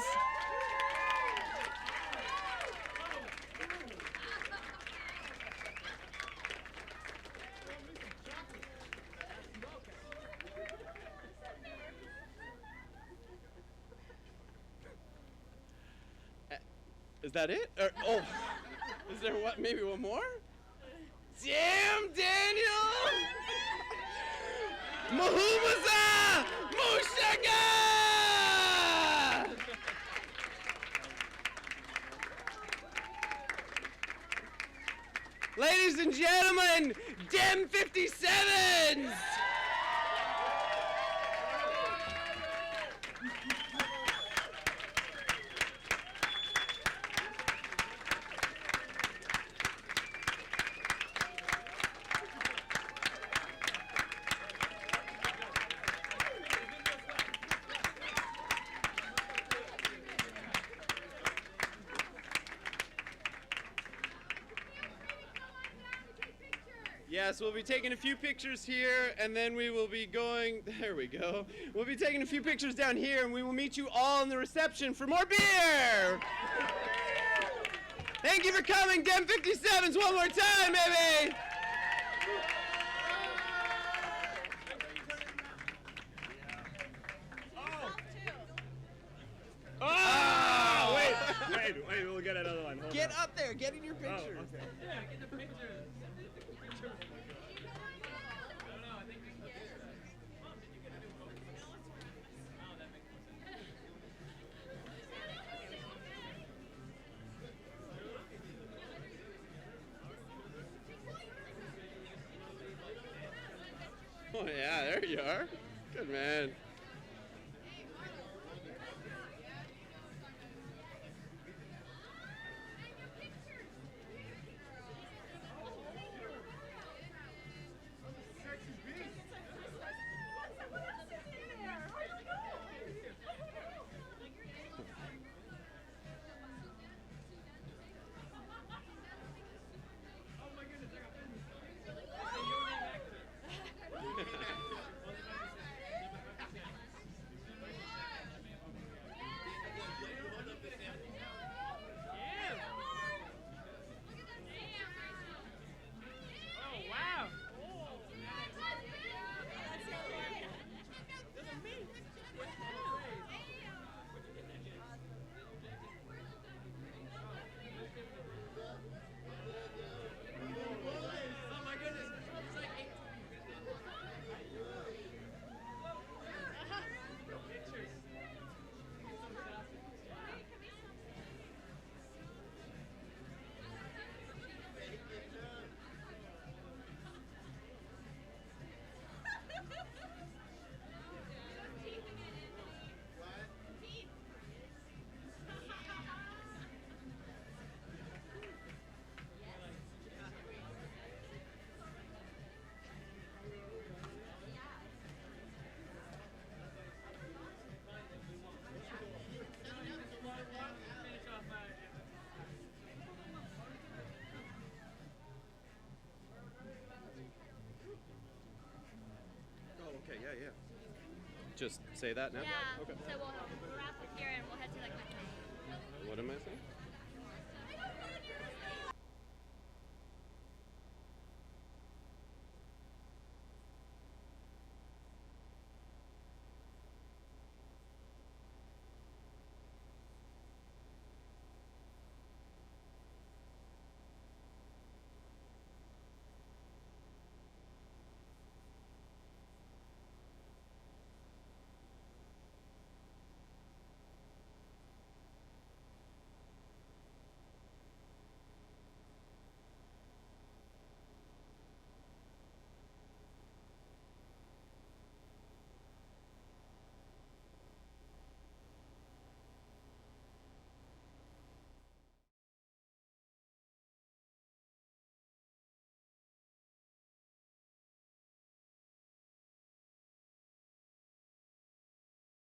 Is that it? Or, oh, is there maybe one more? Damn, Daniel! Mahumaza Mushaga! Ladies and gentlemen, Dem 57s! Yes, we'll be taking a few pictures here, and then we will be going, there we go. We'll be taking a few pictures down here, and we will meet you all in the reception for more beer! Thank you for coming, Dem 57s, one more time, baby! Oh! Wait, we'll get another one. Hold Get on. up there, get in your pictures. Oh, okay. Yeah, get the pictures. Oh yeah, there you are. Good man. Just say that now? Yeah. Okay. So we'll wrap up here and we'll head to like my. What am I saying?